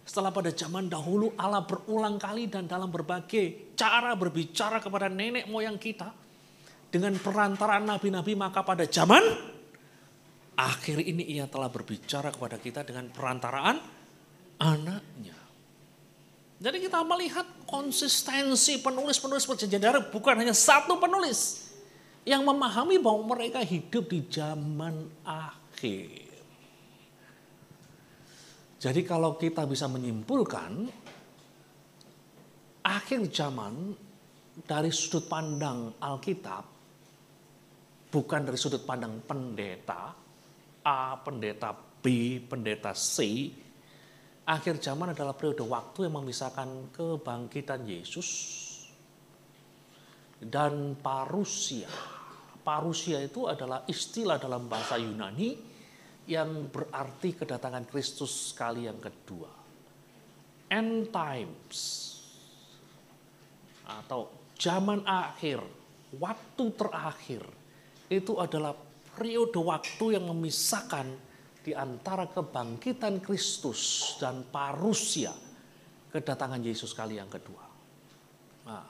Setelah pada zaman dahulu Allah berulang kali dan dalam berbagai cara berbicara kepada nenek moyang kita dengan perantaraan nabi-nabi, maka pada zaman akhir ini ia telah berbicara kepada kita dengan perantaraan anaknya. Jadi kita melihat konsistensi penulis-penulis perjanjian baru, bukan hanya satu penulis yang memahami bahwa mereka hidup di zaman akhir. Jadi kalau kita bisa menyimpulkan akhir zaman dari sudut pandang Alkitab, bukan dari sudut pandang pendeta A, pendeta B, pendeta C. Akhir zaman adalah periode waktu yang memisahkan kebangkitan Yesus dan parusia. Parusia itu adalah istilah dalam bahasa Yunani yang berarti kedatangan Kristus kali yang kedua. End times atau zaman akhir, waktu terakhir itu adalah periode waktu yang memisahkan di antara kebangkitan Kristus dan parusia kedatangan Yesus kali yang kedua. Nah,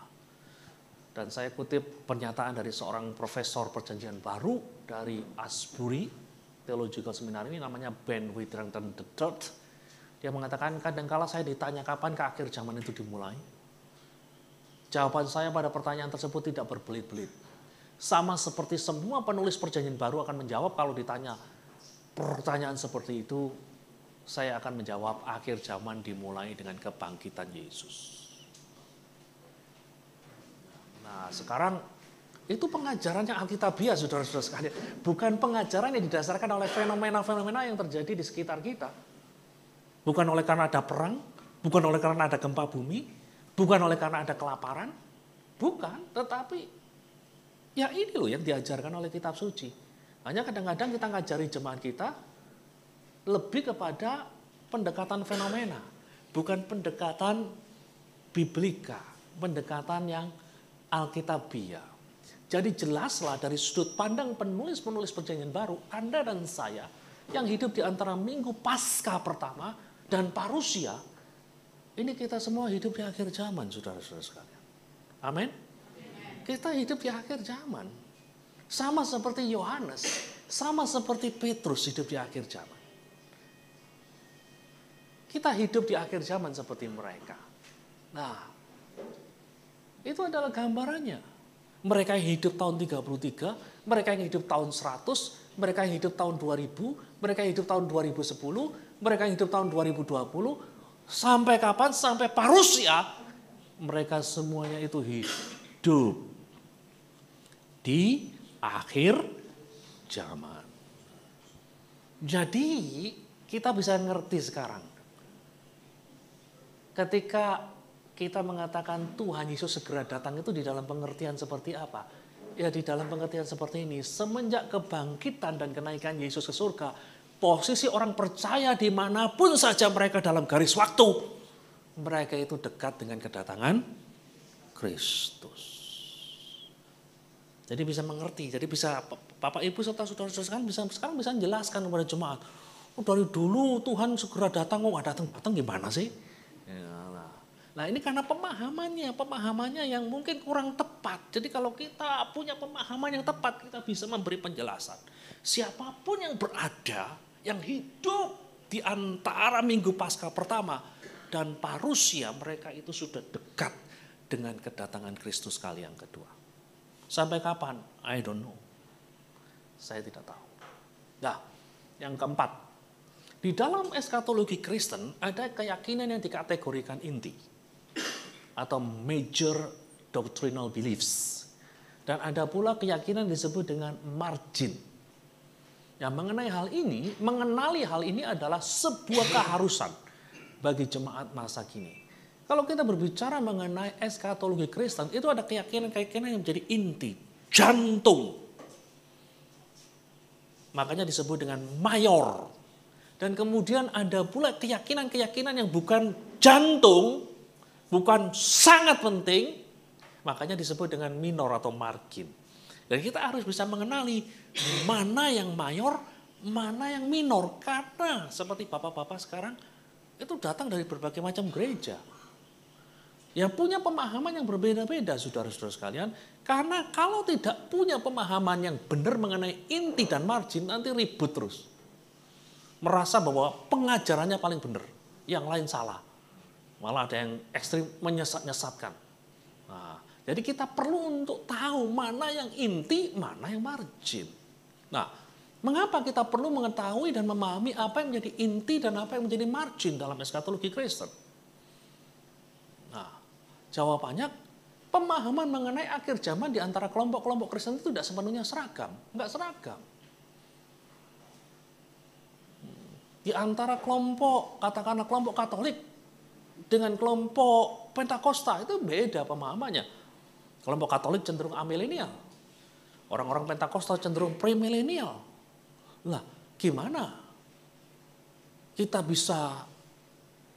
dan saya kutip pernyataan dari seorang profesor perjanjian baru dari Asbury Theological Seminary, ini namanya Ben Witherington III. Dia mengatakan, kadangkala saya ditanya kapan ke akhir zaman itu dimulai. Jawaban saya pada pertanyaan tersebut tidak berbelit-belit. Sama seperti semua penulis perjanjian baru akan menjawab kalau ditanya pertanyaan seperti itu, saya akan menjawab akhir zaman dimulai dengan kebangkitan Yesus. Nah, sekarang itu pengajarannya Alkitabiah, saudara-saudara sekalian. Bukan pengajaran yang didasarkan oleh fenomena-fenomena yang terjadi di sekitar kita. Bukan oleh karena ada perang, bukan oleh karena ada gempa bumi, bukan oleh karena ada kelaparan. Bukan, tetapi ya ini loh yang diajarkan oleh kitab suci. Hanya kadang-kadang kita ngajari jemaat kita lebih kepada pendekatan fenomena, bukan pendekatan biblika, pendekatan yang Alkitabiah. Jadi jelaslah dari sudut pandang penulis-penulis perjanjian baru, Anda dan saya yang hidup di antara minggu Paskah pertama dan parusia, ini kita semua hidup di akhir zaman, saudara-saudara sekalian. Amin. Kita hidup di akhir zaman. Sama seperti Yohanes, sama seperti Petrus hidup di akhir zaman. Kita hidup di akhir zaman seperti mereka. Nah, itu adalah gambarannya. Mereka yang hidup tahun 33, mereka yang hidup tahun 100, mereka yang hidup tahun 2000, mereka yang hidup tahun 2010, mereka yang hidup tahun 2020, sampai kapan? Sampai parusia, mereka semuanya itu hidup di akhir zaman. Jadi kita bisa ngerti sekarang. Ketika kita mengatakan Tuhan Yesus segera datang itu di dalam pengertian seperti apa? Ya di dalam pengertian seperti ini. Semenjak kebangkitan dan kenaikan Yesus ke surga, posisi orang percaya dimanapun saja mereka dalam garis waktu, mereka itu dekat dengan kedatangan Kristus. Jadi bisa mengerti, jadi bisa Bapak Ibu serta saudara-saudara sekarang bisa menjelaskan kepada jemaat. Oh, dari dulu Tuhan segera datang, datang gimana sih? Nah ini karena pemahamannya yang mungkin kurang tepat. Jadi kalau kita punya pemahaman yang tepat, kita bisa memberi penjelasan. Siapapun yang berada, yang hidup di antara minggu Paskah pertama dan parusia, mereka itu sudah dekat dengan kedatangan Kristus kali yang kedua. Sampai kapan? I don't know. Saya tidak tahu. Nah, yang keempat. Di dalam eskatologi Kristen ada keyakinan yang dikategorikan inti atau major doctrinal beliefs. Dan ada pula keyakinan disebut dengan margin. Yang mengenali hal ini adalah sebuah keharusan bagi jemaat masa kini. Kalau kita berbicara mengenai eskatologi Kristen, itu ada keyakinan-keyakinan yang menjadi inti, jantung. Makanya disebut dengan mayor. Dan kemudian ada pula keyakinan-keyakinan yang bukan jantung, bukan sangat penting, makanya disebut dengan minor atau margin. Dan kita harus bisa mengenali mana yang mayor, mana yang minor. Karena seperti bapak-bapak sekarang, itu datang dari berbagai macam gereja. Yang punya pemahaman yang berbeda-beda, saudara-saudara sekalian. Karena kalau tidak punya pemahaman yang benar mengenai inti dan margin, nanti ribut terus. Merasa bahwa pengajarannya paling benar, yang lain salah. Malah ada yang ekstrim menyesat-nyesatkan. Nah, jadi kita perlu untuk tahu mana yang inti, mana yang margin. Nah, mengapa kita perlu mengetahui dan memahami apa yang menjadi inti dan apa yang menjadi margin dalam eskatologi Kristen? Nah, jawabannya pemahaman mengenai akhir zaman di antara kelompok-kelompok Kristen itu tidak sepenuhnya seragam. Enggak seragam. Di antara kelompok, katakanlah kelompok Katolik dengan kelompok Pentakosta itu beda pemahamannya. Kelompok Katolik cenderung amilenial. Orang-orang Pentakosta cenderung premilenial. Lah, gimana kita bisa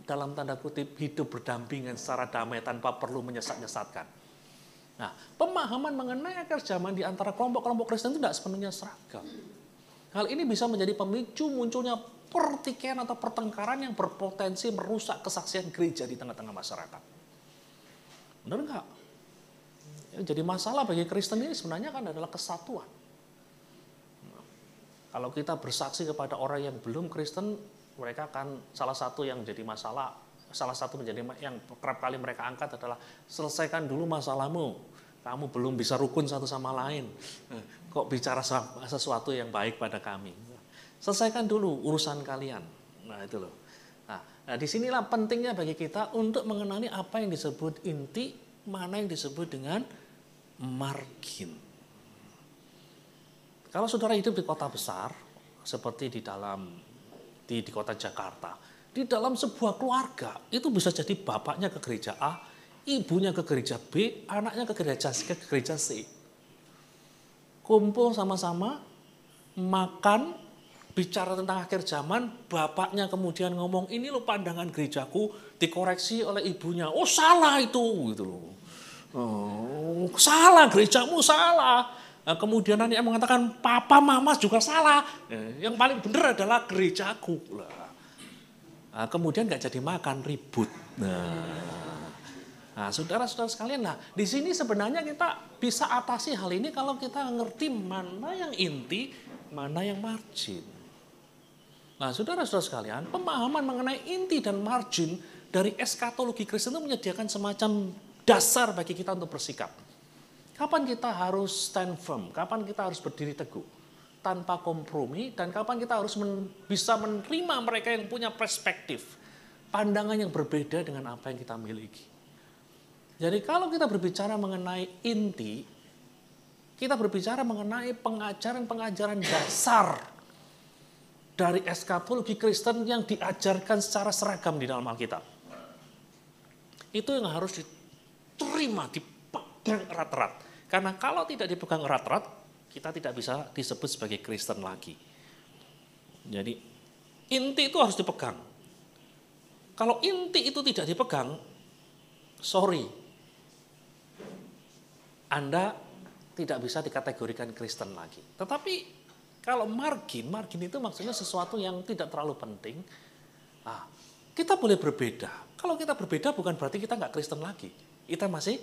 dalam tanda kutip hidup berdampingan secara damai tanpa perlu menyesat-nyesatkan? Nah, pemahaman mengenai akhir zaman di antara kelompok-kelompok Kristen itu tidak sepenuhnya seragam. Hal ini bisa menjadi pemicu munculnya pertikaian atau pertengkaran yang berpotensi merusak kesaksian gereja di tengah-tengah masyarakat. Benar enggak? Jadi masalah bagi Kristen ini sebenarnya kan adalah kesatuan. Kalau kita bersaksi kepada orang yang belum Kristen, mereka akan salah satu yang menjadi masalah, salah satu menjadi yang kerap kali mereka angkat adalah selesaikan dulu masalahmu. Kamu belum bisa rukun satu sama lain. Kok bicara sesuatu yang baik pada kami? Selesaikan dulu urusan kalian. Nah itu loh. Nah disinilah pentingnya bagi kita untuk mengenali apa yang disebut inti, mana yang disebut dengan margin. Kalau saudara hidup di kota besar, seperti di kota Jakarta, di dalam sebuah keluarga, itu bisa jadi bapaknya ke gereja A, ibunya ke gereja B, anaknya ke gereja C. Kumpul sama-sama, makan, bicara tentang akhir zaman, bapaknya kemudian ngomong, ini loh pandangan gerejaku, dikoreksi oleh ibunya. Oh salah itu, gitu loh. Oh, salah, gerejamu salah. Nah, kemudian anaknya mengatakan, papa, mama juga salah. Yang paling benar adalah gerejaku. Nah, kemudian nggak jadi makan, ribut. Nah, saudara-saudara sekalian, di sini sebenarnya kita bisa atasi hal ini kalau kita ngerti mana yang inti, mana yang margin. Nah, saudara-saudara sekalian, pemahaman mengenai inti dan margin dari eskatologi Kristen itu menyediakan semacam dasar bagi kita untuk bersikap. Kapan kita harus stand firm, kapan kita harus berdiri teguh, tanpa kompromi, dan kapan kita harus bisa menerima mereka yang punya perspektif, pandangan yang berbeda dengan apa yang kita miliki. Jadi kalau kita berbicara mengenai inti, kita berbicara mengenai pengajaran-pengajaran dasar dari eskatologi Kristen yang diajarkan secara seragam di dalam Alkitab. Itu yang harus diterima, dipegang erat-erat. Karena kalau tidak dipegang erat-erat, kita tidak bisa disebut sebagai Kristen lagi. Jadi inti itu harus dipegang. Kalau inti itu tidak dipegang, sorry, Anda tidak bisa dikategorikan Kristen lagi. Tetapi kalau margin itu maksudnya sesuatu yang tidak terlalu penting. Kita boleh berbeda. Kalau kita berbeda bukan berarti kita nggak Kristen lagi. Kita masih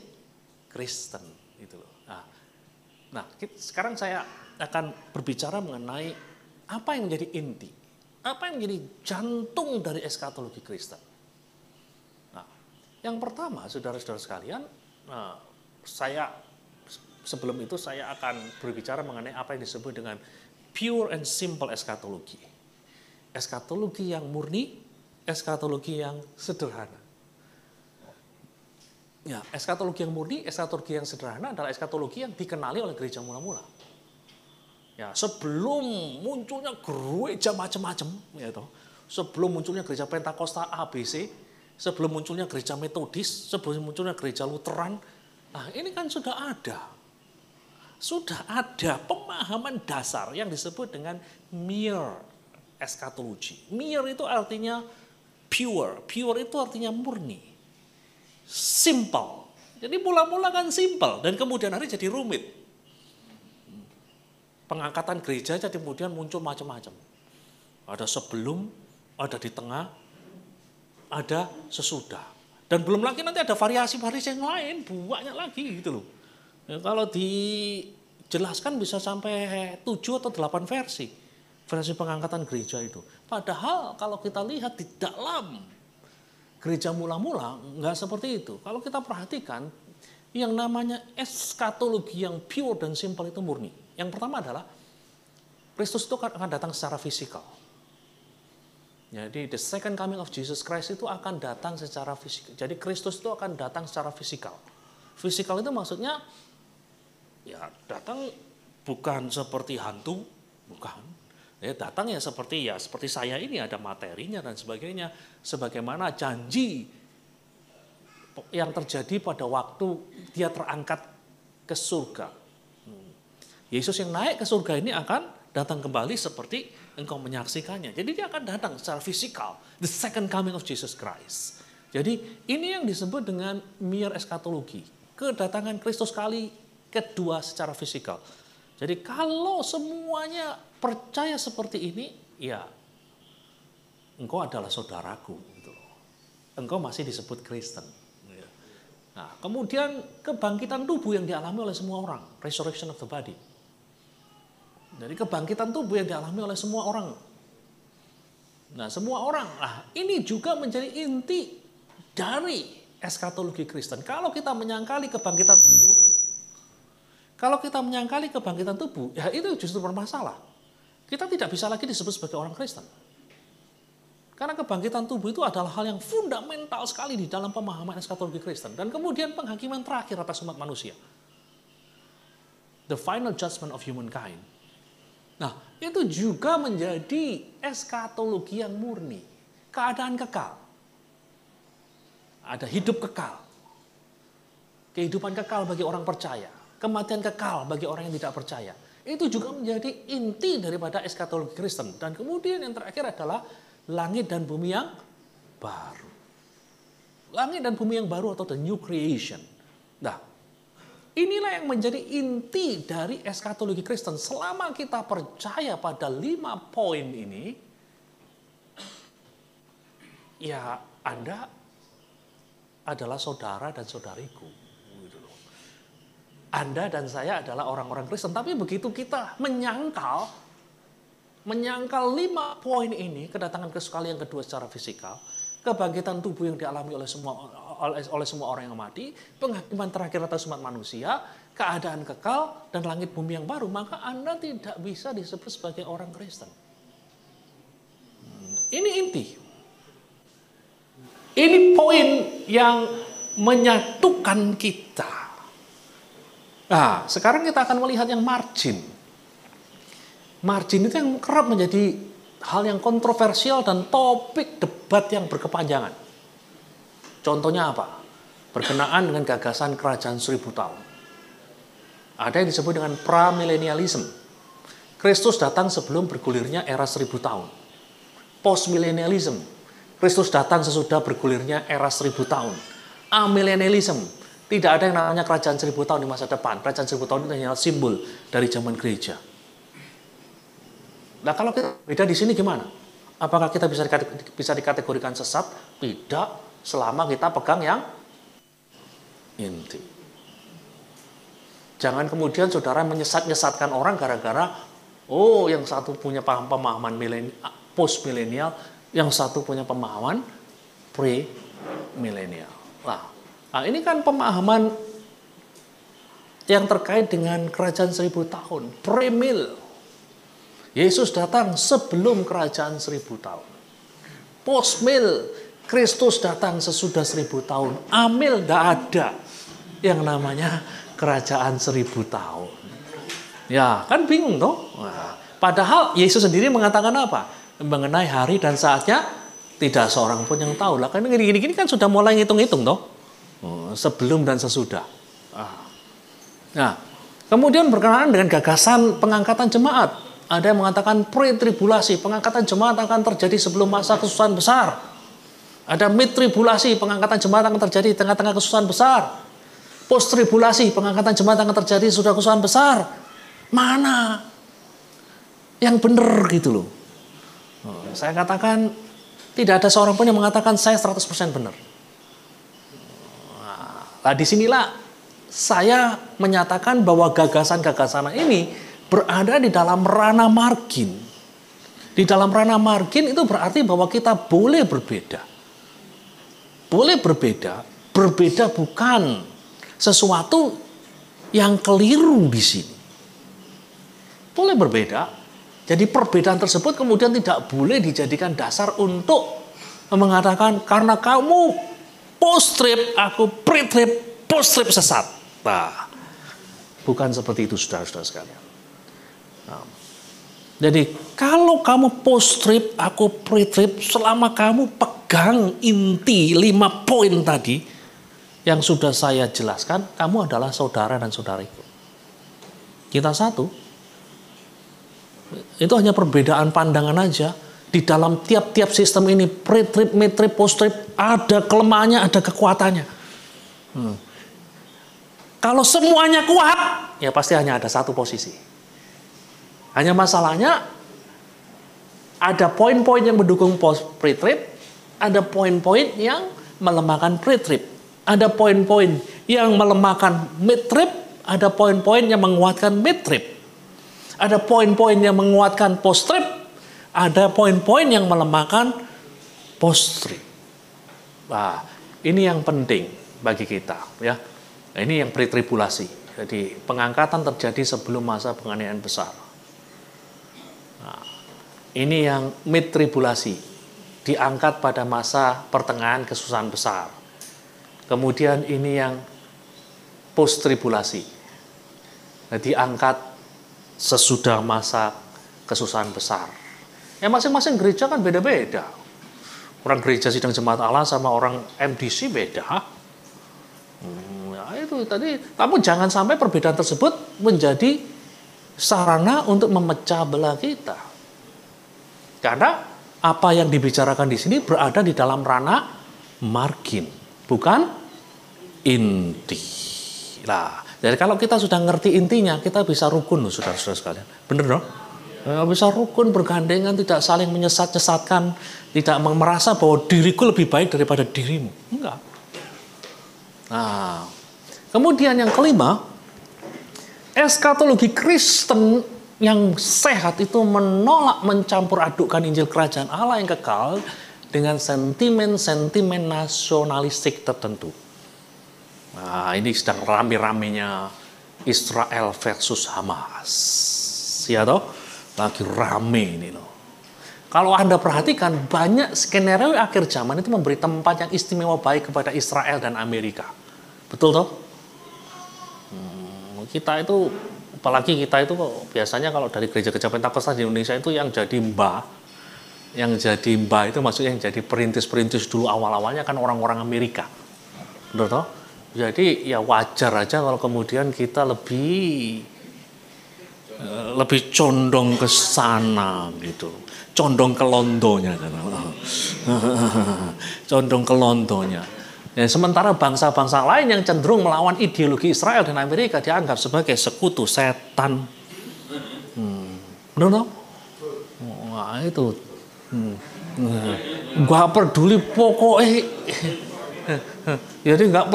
Kristen. Gitu loh. Nah, sekarang saya akan berbicara mengenai apa yang menjadi inti. Apa yang menjadi jantung dari eskatologi Kristen. Nah, yang pertama, saudara-saudara sekalian, sebelum itu saya akan berbicara mengenai apa yang disebut dengan pure and simple eskatologi. Eskatologi yang murni, eskatologi yang sederhana. Ya, eskatologi yang murni, eskatologi yang sederhana adalah eskatologi yang dikenali oleh gereja mula-mula. Ya, sebelum munculnya gereja macam-macam, ya toh. Sebelum munculnya gereja Pentakosta ABC, sebelum munculnya gereja Metodis, sebelum munculnya gereja Lutheran, ini kan sudah ada. Sudah ada pemahaman dasar yang disebut dengan mere eskatologi. Mere itu artinya pure. Pure itu artinya murni. Simple. Jadi mula-mula kan simple dan kemudian hari jadi rumit. Pengangkatan gereja jadi kemudian muncul macam-macam. Ada sebelum, ada di tengah, ada sesudah. Dan belum lagi nanti ada variasi-variasi yang lain, banyak lagi gitu loh. Ya, kalau dijelaskan bisa sampai 7 atau 8 versi pengangkatan gereja itu. Padahal kalau kita lihat di dalam gereja mula-mula nggak seperti itu. Kalau kita perhatikan yang namanya eskatologi yang pure dan simple itu murni. Yang pertama adalah Kristus itu akan datang secara fisikal. Jadi the second coming of Jesus Christ itu akan datang secara fisikal. Jadi Kristus itu akan datang secara fisikal. Fisikal itu maksudnya ya datang bukan seperti hantu, bukan. Ya datang ya seperti saya ini ada materinya dan sebagainya. Sebagaimana janji yang terjadi pada waktu dia terangkat ke surga. Yesus yang naik ke surga ini akan datang kembali seperti engkau menyaksikannya. Jadi dia akan datang secara fisikal. The second coming of Jesus Christ. Jadi ini yang disebut dengan mere eskatologi. kedatangan Kristus kali kedua secara fisikal. Jadi kalau semuanya percaya seperti ini, ya engkau adalah saudaraku. Gitu. Engkau masih disebut Kristen. Nah, kemudian kebangkitan tubuh yang dialami oleh semua orang, resurrection of the body. Jadi kebangkitan tubuh yang dialami oleh semua orang. Nah, semua orang, ini juga menjadi inti dari eskatologi Kristen. Kalau kita menyangkali kebangkitan tubuh, ya itu justru bermasalah. Kita tidak bisa lagi disebut sebagai orang Kristen. Karena kebangkitan tubuh itu adalah hal yang fundamental sekali di dalam pemahaman eskatologi Kristen. Dan kemudian penghakiman terakhir atas umat manusia. The final judgment of humankind. Nah, itu juga menjadi eskatologi yang murni. Keadaan kekal. Ada hidup kekal. Kehidupan kekal bagi orang percaya. Kematian kekal bagi orang yang tidak percaya. Itu juga menjadi inti daripada eskatologi Kristen. Dan kemudian yang terakhir adalah langit dan bumi yang baru. Langit dan bumi yang baru atau the new creation. Nah, inilah yang menjadi inti dari eskatologi Kristen. Selama kita percaya pada 5 poin ini, ya Anda adalah saudara dan saudariku. Anda dan saya adalah orang-orang Kristen. Tapi begitu kita menyangkal 5 poin ini, kedatangan Kristus kali yang kedua secara fisikal, kebangkitan tubuh yang dialami oleh semua orang yang mati, penghakiman terakhir atas umat manusia, keadaan kekal, dan langit bumi yang baru, maka Anda tidak bisa disebut sebagai orang Kristen. Ini inti. Ini poin yang menyatukan kita. Nah, sekarang kita akan melihat yang margin. Margin itu yang kerap menjadi hal yang kontroversial dan topik debat yang berkepanjangan. Contohnya apa? Berkenaan dengan gagasan kerajaan 1000 tahun. Ada yang disebut dengan premillennialism. Kristus datang sebelum bergulirnya era 1000 tahun. Postmillennialism. Kristus datang sesudah bergulirnya era 1000 tahun. Amillennialism. Tidak ada yang namanya kerajaan 1000 tahun di masa depan. Kerajaan 1000 tahun itu hanya simbol dari zaman gereja. Nah, kalau kita beda di sini gimana? Apakah kita bisa dikategorikan sesat? Tidak, selama kita pegang yang inti. Jangan kemudian saudara menyesatkan orang gara-gara, yang satu punya pemahaman post milenial, yang satu punya pemahaman pre-milenial. Nah, ini kan pemahaman yang terkait dengan kerajaan 1000 tahun, pre-mil. Yesus datang sebelum kerajaan 1000 tahun. Postmil, Kristus datang sesudah 1000 tahun. Amil, tidak ada yang namanya kerajaan 1000 tahun. Ya, kan bingung toh? Nah, padahal Yesus sendiri mengatakan apa? Mengenai hari dan saatnya tidak seorang pun yang tahu. Lah kan gini-gini kan sudah mulai ngitung-ngitung toh. Sebelum dan sesudah. Nah, kemudian berkenaan dengan gagasan pengangkatan jemaat. Ada yang mengatakan pre-tribulasi, pengangkatan jemaat akan terjadi sebelum masa kesusahan besar. Ada mid-tribulasi, pengangkatan jemaat akan terjadi di tengah-tengah kesusahan besar. Post-tribulasi, pengangkatan jemaat akan terjadi sudah kesusahan besar. Mana yang benar gitu loh. Saya katakan tidak ada seorang pun yang mengatakan saya 100% benar. Nah, disinilah saya menyatakan bahwa gagasan-gagasan ini berada di dalam ranah margin. Di dalam ranah margin itu berarti bahwa kita boleh berbeda. Boleh berbeda. Berbeda bukan sesuatu yang keliru di sini. Boleh berbeda. Jadi perbedaan tersebut kemudian tidak boleh dijadikan dasar untuk mengatakan karena kamu post-trib, aku pre-trib, post-trib sesat. Nah, bukan seperti itu saudara-saudara sekalian. Jadi kalau kamu post-trib, aku pre-trib, selama kamu pegang inti 5 poin tadi yang sudah saya jelaskan, kamu adalah saudara dan saudariku. Kita satu. Itu hanya perbedaan pandangan aja. Di dalam tiap-tiap sistem ini, pre-trib, mid-trib, post-trib, ada kelemahannya, ada kekuatannya. Kalau semuanya kuat, ya pasti hanya ada satu posisi. Hanya masalahnya ada poin-poin yang mendukung post pre-trib, ada poin-poin yang melemahkan pre-trib, ada poin-poin yang melemahkan mid-trib, ada poin-poin yang menguatkan mid-trib, ada poin-poin yang menguatkan post-trib, ada poin-poin yang melemahkan post-trib. Nah, ini yang penting bagi kita, ya. Nah, ini yang pre-tribulasi. Jadi pengangkatan terjadi sebelum masa penganiayaan besar. Nah, ini yang mid-tribulasi, diangkat pada masa pertengahan kesusahan besar. Kemudian ini yang post-tribulasi, nah, diangkat sesudah masa kesusahan besar. Ya masing-masing gereja kan beda-beda. Orang gereja sidang jemaat Allah sama orang MDC beda. Itu tadi, namun jangan sampai perbedaan tersebut menjadi sarana untuk memecah belah kita. Karena apa yang dibicarakan di sini berada di dalam ranah margin, bukan inti. Nah, jadi kalau kita sudah ngerti intinya, kita bisa rukun loh, saudara-saudara sekalian. Bener dong? Bisa rukun, bergandengan, tidak saling menyesat-nyesatkan, tidak merasa bahwa diriku lebih baik daripada dirimu. Enggak. Nah, kemudian yang kelima, eskatologi Kristen yang sehat itu menolak mencampur adukkan Injil Kerajaan Allah yang kekal dengan sentimen-sentimen nasionalistik tertentu. Nah, ini sedang rame-ramenya Israel versus Hamas. Ya toh? Lagi rame ini loh. Kalau Anda perhatikan, banyak skenario akhir zaman itu memberi tempat yang istimewa baik kepada Israel dan Amerika. Betul toh? Kita itu, apalagi kita itu biasanya kalau dari gereja-gereja Pentakosta di Indonesia itu yang jadi mbah itu maksudnya yang jadi perintis-perintis dulu awal-awalnya kan orang-orang Amerika. Betul toh? Jadi ya wajar aja kalau kemudian kita lebih condong ke sana gitu. Condong ke Londonya. Condong ke Londonya. Ya, sementara bangsa-bangsa lain yang cenderung melawan ideologi Israel dan Amerika dianggap sebagai sekutu setan. Benar? Wah, itu. Gak peduli pokoknya. Jadi gak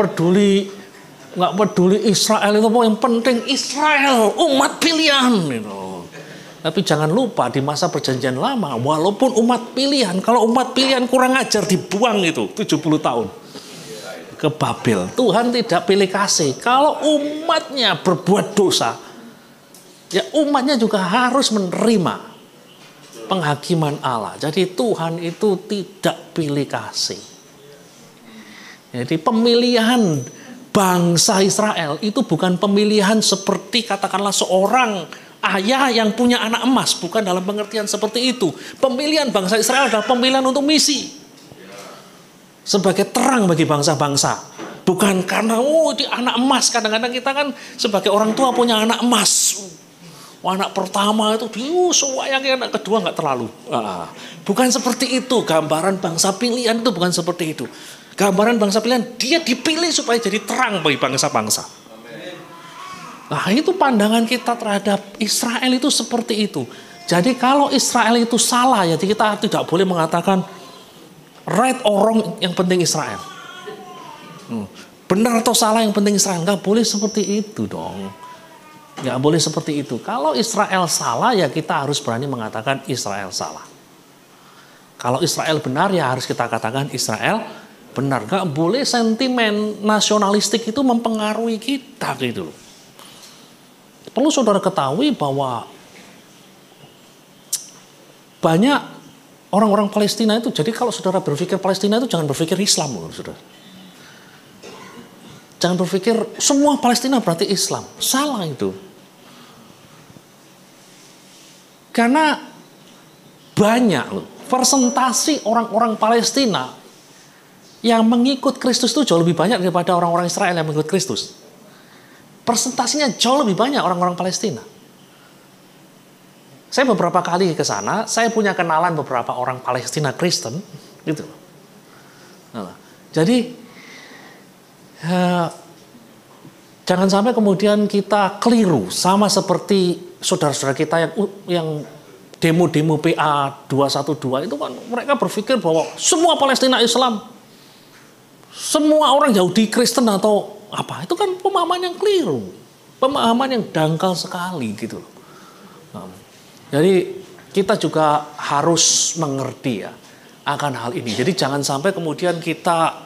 peduli Israel itu yang penting Israel umat pilihan gitu. Tapi jangan lupa di masa perjanjian lama, walaupun umat pilihan, kalau umat pilihan kurang ajar dibuang itu 70 tahun ke Babel. Tuhan tidak pilih kasih. Kalau umatnya berbuat dosa, ya umatnya juga harus menerima penghakiman Allah. Jadi Tuhan itu tidak pilih kasih. Jadi pemilihan bangsa Israel itu bukan pemilihan seperti katakanlah seorang ayah yang punya anak emas, bukan dalam pengertian seperti itu. Pemilihan bangsa Israel adalah pemilihan untuk misi. Sebagai terang bagi bangsa-bangsa. Bukan karena di anak emas. Kadang-kadang kita kan sebagai orang tua punya anak emas. Anak pertama itu sayangnya, anak kedua nggak terlalu. Bukan seperti itu. Gambaran bangsa pilihan itu bukan seperti itu. Gambaran bangsa pilihan, dia dipilih supaya jadi terang bagi bangsa-bangsa. Nah, itu pandangan kita terhadap Israel itu seperti itu. Jadi kalau Israel itu salah, ya kita tidak boleh mengatakan right or wrong, yang penting Israel. Benar atau salah yang penting Israel. Nggak boleh seperti itu dong. Nggak boleh seperti itu. Kalau Israel salah, ya kita harus berani mengatakan Israel salah. Kalau Israel benar, ya harus kita katakan Israel benar. Nggak boleh sentimen nasionalistik itu mempengaruhi kita gitu. Perlu saudara ketahui bahwa banyak orang-orang Palestina itu, jadi kalau saudara berpikir Palestina itu jangan berpikir Islam, saudara. Jangan berpikir semua Palestina berarti Islam. Salah itu. Karena banyak persentase orang-orang Palestina yang mengikut Kristus itu jauh lebih banyak daripada orang-orang Israel yang mengikut Kristus. Persentasenya jauh lebih banyak orang-orang Palestina. Saya beberapa kali ke sana, saya punya kenalan beberapa orang Palestina Kristen, gitu. Nah, jadi Jangan sampai kemudian kita keliru sama seperti saudara-saudara kita yang demo-demo PA 212 itu kan mereka berpikir bahwa semua Palestina Islam, semua orang Yahudi Kristen atau apa, itu kan pemahaman yang keliru, pemahaman yang dangkal sekali gitu loh. Nah, jadi kita juga harus mengerti ya akan hal ini. Jadi jangan sampai kemudian kita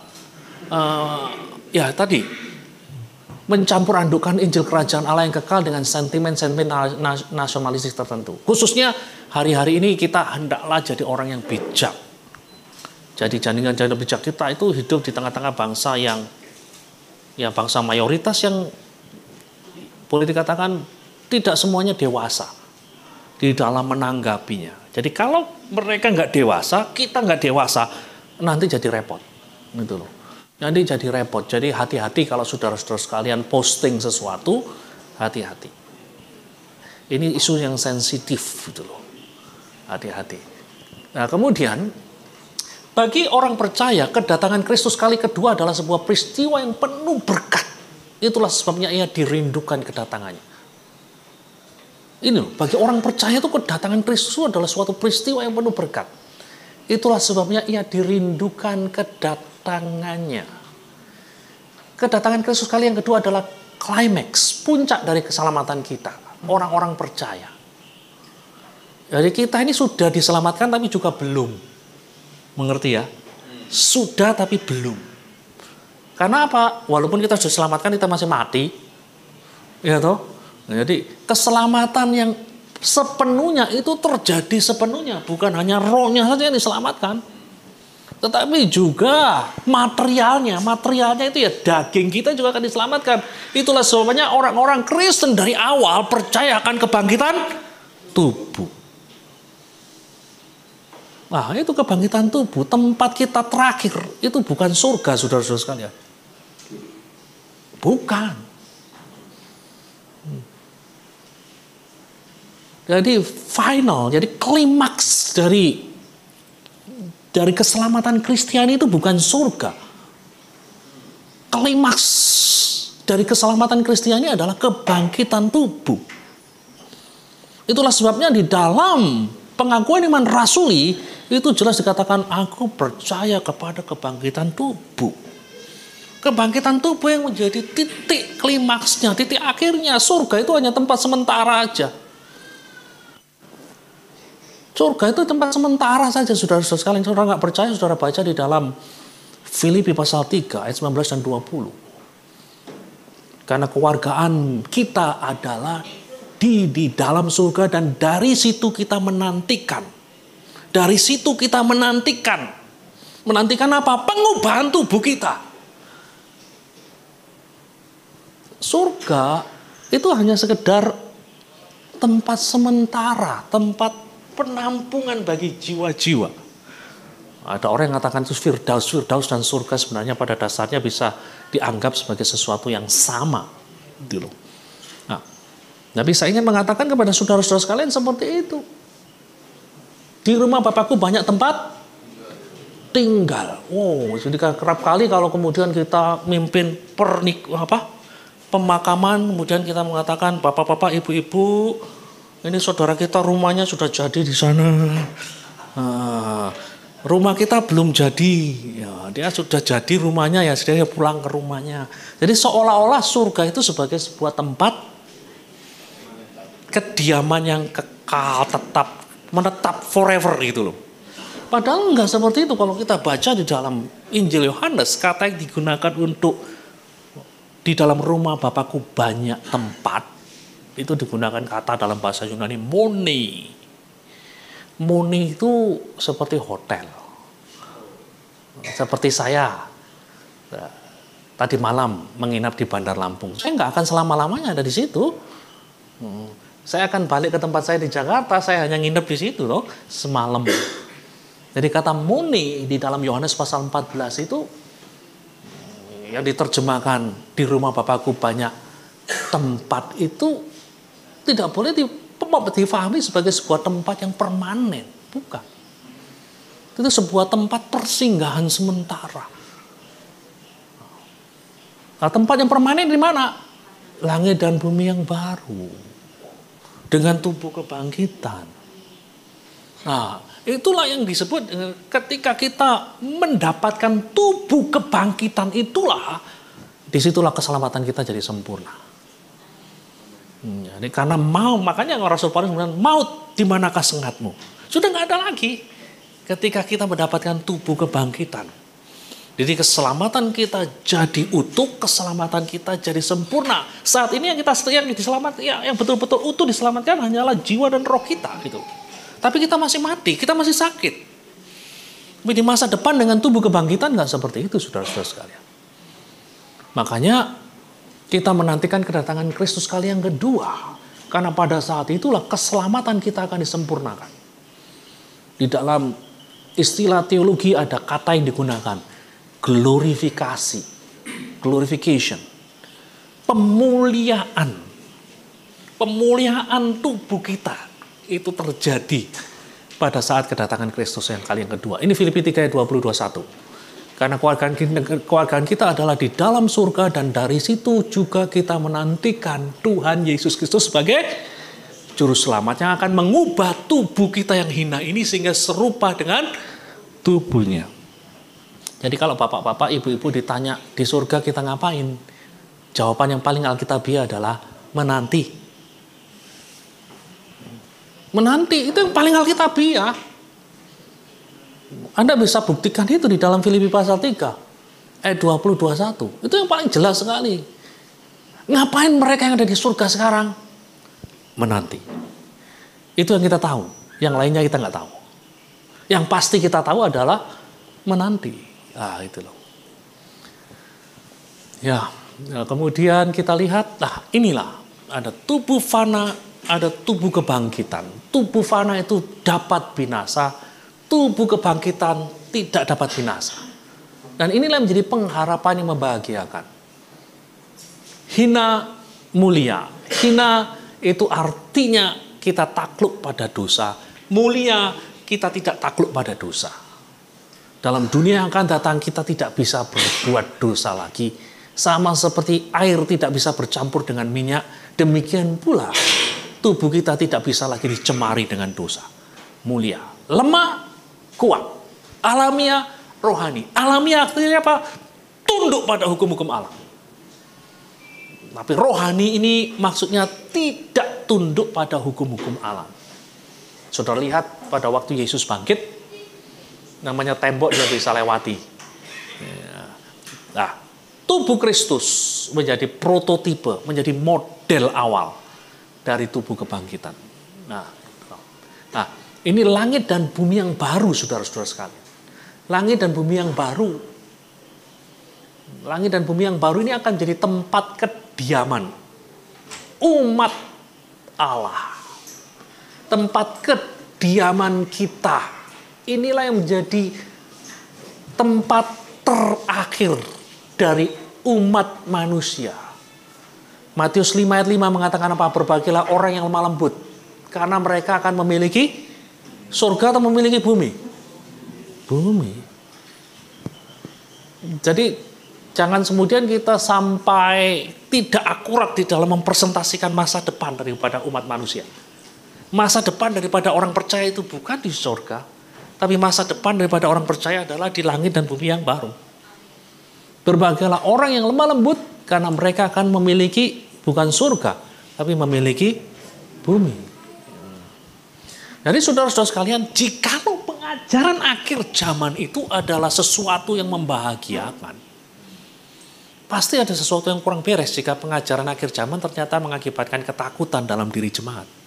mencampur adukan Injil Kerajaan Allah yang kekal dengan sentimen-sentimen nasionalistik tertentu. Khususnya hari-hari ini kita hendaklah jadi orang yang bijak. Jadi jaringan-jaringan bijak kita itu hidup di tengah-tengah bangsa yang bangsa mayoritas yang boleh dikatakan tidak semuanya dewasa di dalam menanggapinya. Jadi kalau mereka nggak dewasa, kita nggak dewasa, nanti jadi repot, gitu loh. Nanti jadi repot. Jadi hati-hati kalau saudara-saudara sekalian posting sesuatu, hati-hati. Ini isu yang sensitif gitu loh. Hati-hati. Nah, kemudian bagi orang percaya, kedatangan Kristus kali kedua adalah sebuah peristiwa yang penuh berkat. Itulah sebabnya ia dirindukan kedatangannya. Ini loh, bagi orang percaya itu kedatangan Kristus adalah suatu peristiwa yang penuh berkat. Itulah sebabnya ia dirindukan kedatangannya. Kedatangan Kristus kali yang kedua adalah klimaks, puncak dari keselamatan kita, orang-orang percaya. Jadi kita ini sudah diselamatkan tapi juga belum. Mengerti ya? Sudah tapi belum. Karena apa? Walaupun kita sudah diselamatkan, kita masih mati. Ya toh? Nah, jadi keselamatan yang sepenuhnya itu terjadi sepenuhnya, bukan hanya rohnya saja yang diselamatkan, tetapi juga materialnya itu ya daging kita juga akan diselamatkan. Itulah sebabnya orang-orang Kristen dari awal percaya akan kebangkitan tubuh. Nah, itu kebangkitan tubuh, tempat kita terakhir itu bukan surga, saudara-saudara sekalian. Bukan. Jadi final, jadi klimaks dari keselamatan Kristiani itu bukan surga. Klimaks dari keselamatan Kristiani adalah kebangkitan tubuh. Itulah sebabnya di dalam pengakuan iman rasuli itu jelas dikatakan aku percaya kepada kebangkitan tubuh. Kebangkitan tubuh yang menjadi titik klimaksnya, titik akhirnya. Surga itu hanya tempat sementara aja. Surga itu tempat sementara saja, saudara-saudara sekalian. Saudara nggak percaya, saudara baca di dalam Filipi pasal 3 ayat 19 dan 20. Karena kewargaan kita adalah di dalam surga dan dari situ kita menantikan. Dari situ kita menantikan. Menantikan apa? Pengubahan tubuh kita. Surga itu hanya sekedar tempat sementara, tempat penampungan bagi jiwa-jiwa. Ada orang yang mengatakan itu Firdaus dan surga sebenarnya pada dasarnya bisa dianggap sebagai sesuatu yang sama. Gitu loh. Nah, tapi saya ingin mengatakan kepada saudara-saudara sekalian seperti itu. Di rumah Bapakku banyak tempat tinggal. Oh, jadi kerap kali kalau kemudian kita mimpin pemakaman, kemudian kita mengatakan bapak-bapak, ibu-ibu, ini saudara kita rumahnya sudah jadi di sana. Rumah kita belum jadi. Ya, dia sudah jadi rumahnya ya, dia pulang ke rumahnya. Jadi seolah-olah surga itu sebagai sebuah tempat kediaman yang kekal, menetap forever gitu loh. Padahal enggak seperti itu. Kalau kita baca di dalam Injil Yohanes, kata yang digunakan untuk di dalam rumah Bapakku banyak tempat. Itu digunakan kata dalam bahasa Yunani moni. Moni itu seperti hotel. Seperti saya tadi malam menginap di Bandar Lampung. Saya nggak akan selama-lamanya ada di situ. Saya akan balik ke tempat saya di Jakarta. Saya hanya nginep di situ loh semalam. Jadi kata moni di dalam Yohanes pasal 14 itu yang diterjemahkan di rumah Bapakku banyak tempat itu tidak boleh difahami sebagai sebuah tempat yang permanen. Bukan. Itu sebuah tempat persinggahan sementara. Nah, tempat yang permanen di mana? langit dan bumi yang baru dengan tubuh kebangkitan. Nah, itulah yang disebut ketika kita mendapatkan tubuh kebangkitan itulah, disitulah keselamatan kita jadi sempurna. Jadi karena makanya Rasul Paulus bilang, maut di manakah sengatmu? Sudah nggak ada lagi ketika kita mendapatkan tubuh kebangkitan. Jadi keselamatan kita jadi utuh, keselamatan kita jadi sempurna. Saat ini yang diselamatkan, yang betul-betul utuh diselamatkan hanyalah jiwa dan roh kita, gitu. Tapi kita masih mati, kita masih sakit. Tapi di masa depan dengan tubuh kebangkitan nggak seperti itu, saudara-saudara sekalian. Makanya kita menantikan kedatangan Kristus kali yang kedua, karena pada saat itulah keselamatan kita akan disempurnakan. Di dalam istilah teologi ada kata yang digunakan. Glorifikasi, glorification, pemuliaan tubuh kita itu terjadi pada saat kedatangan Kristus yang kali yang kedua. Ini Filipi 3 ayat 20-21. Karena keluargaan kita adalah di dalam surga dan dari situ juga kita menantikan Tuhan Yesus Kristus sebagai Juru Selamat yang akan mengubah tubuh kita yang hina ini sehingga serupa dengan tubuhnya. Jadi kalau bapak-bapak, ibu-ibu ditanya di surga kita ngapain? Jawaban yang paling alkitabiah adalah menanti. Menanti itu yang paling alkitabiah. Anda bisa buktikan itu di dalam Filipi pasal 3 ayat 20-21. Itu yang paling jelas sekali. Ngapain mereka yang ada di surga sekarang? Menanti. Itu yang kita tahu. Yang lainnya kita nggak tahu. Yang pasti kita tahu adalah menanti. Itu loh. Ya, kemudian kita lihat, inilah ada tubuh fana, ada tubuh kebangkitan. Tubuh fana itu dapat binasa, tubuh kebangkitan tidak dapat binasa. Dan inilah yang menjadi pengharapan yang membahagiakan. Hina mulia. Hina itu artinya kita takluk pada dosa. Mulia kita tidak takluk pada dosa. Dalam dunia yang akan datang kita tidak bisa berbuat dosa lagi. Sama seperti air tidak bisa bercampur dengan minyak. Demikian pula tubuh kita tidak bisa lagi dicemari dengan dosa. Mulia, lemah, kuat. Alamiah, rohani. Alamiah artinya apa? Tunduk pada hukum-hukum Allah. Tapi rohani ini maksudnya tidak tunduk pada hukum-hukum Allah. Saudara lihat pada waktu Yesus bangkit, namanya tembok dia bisa lewati. Nah, tubuh Kristus menjadi prototipe, menjadi model awal dari tubuh kebangkitan. Nah, ini langit dan bumi yang baru, saudara-saudara sekalian. Langit dan bumi yang baru. Langit dan bumi yang baru ini akan jadi tempat kediaman umat Allah. Tempat kediaman kita. Inilah yang menjadi tempat terakhir dari umat manusia. Matius 5 ayat 5 mengatakan apa? Berbahagialah orang yang lemah lembut, karena mereka akan memiliki surga atau memiliki bumi? Bumi. Jadi jangan kemudian kita sampai tidak akurat di dalam mempresentasikan masa depan daripada umat manusia. Masa depan daripada orang percaya itu bukan di surga. Tapi masa depan daripada orang percaya adalah di langit dan bumi yang baru. Berbahagialah orang yang lemah lembut, karena mereka akan memiliki bukan surga, tapi memiliki bumi. Jadi saudara-saudara sekalian, jikalau pengajaran akhir zaman itu adalah sesuatu yang membahagiakan, pasti ada sesuatu yang kurang beres jika pengajaran akhir zaman ternyata mengakibatkan ketakutan dalam diri jemaat.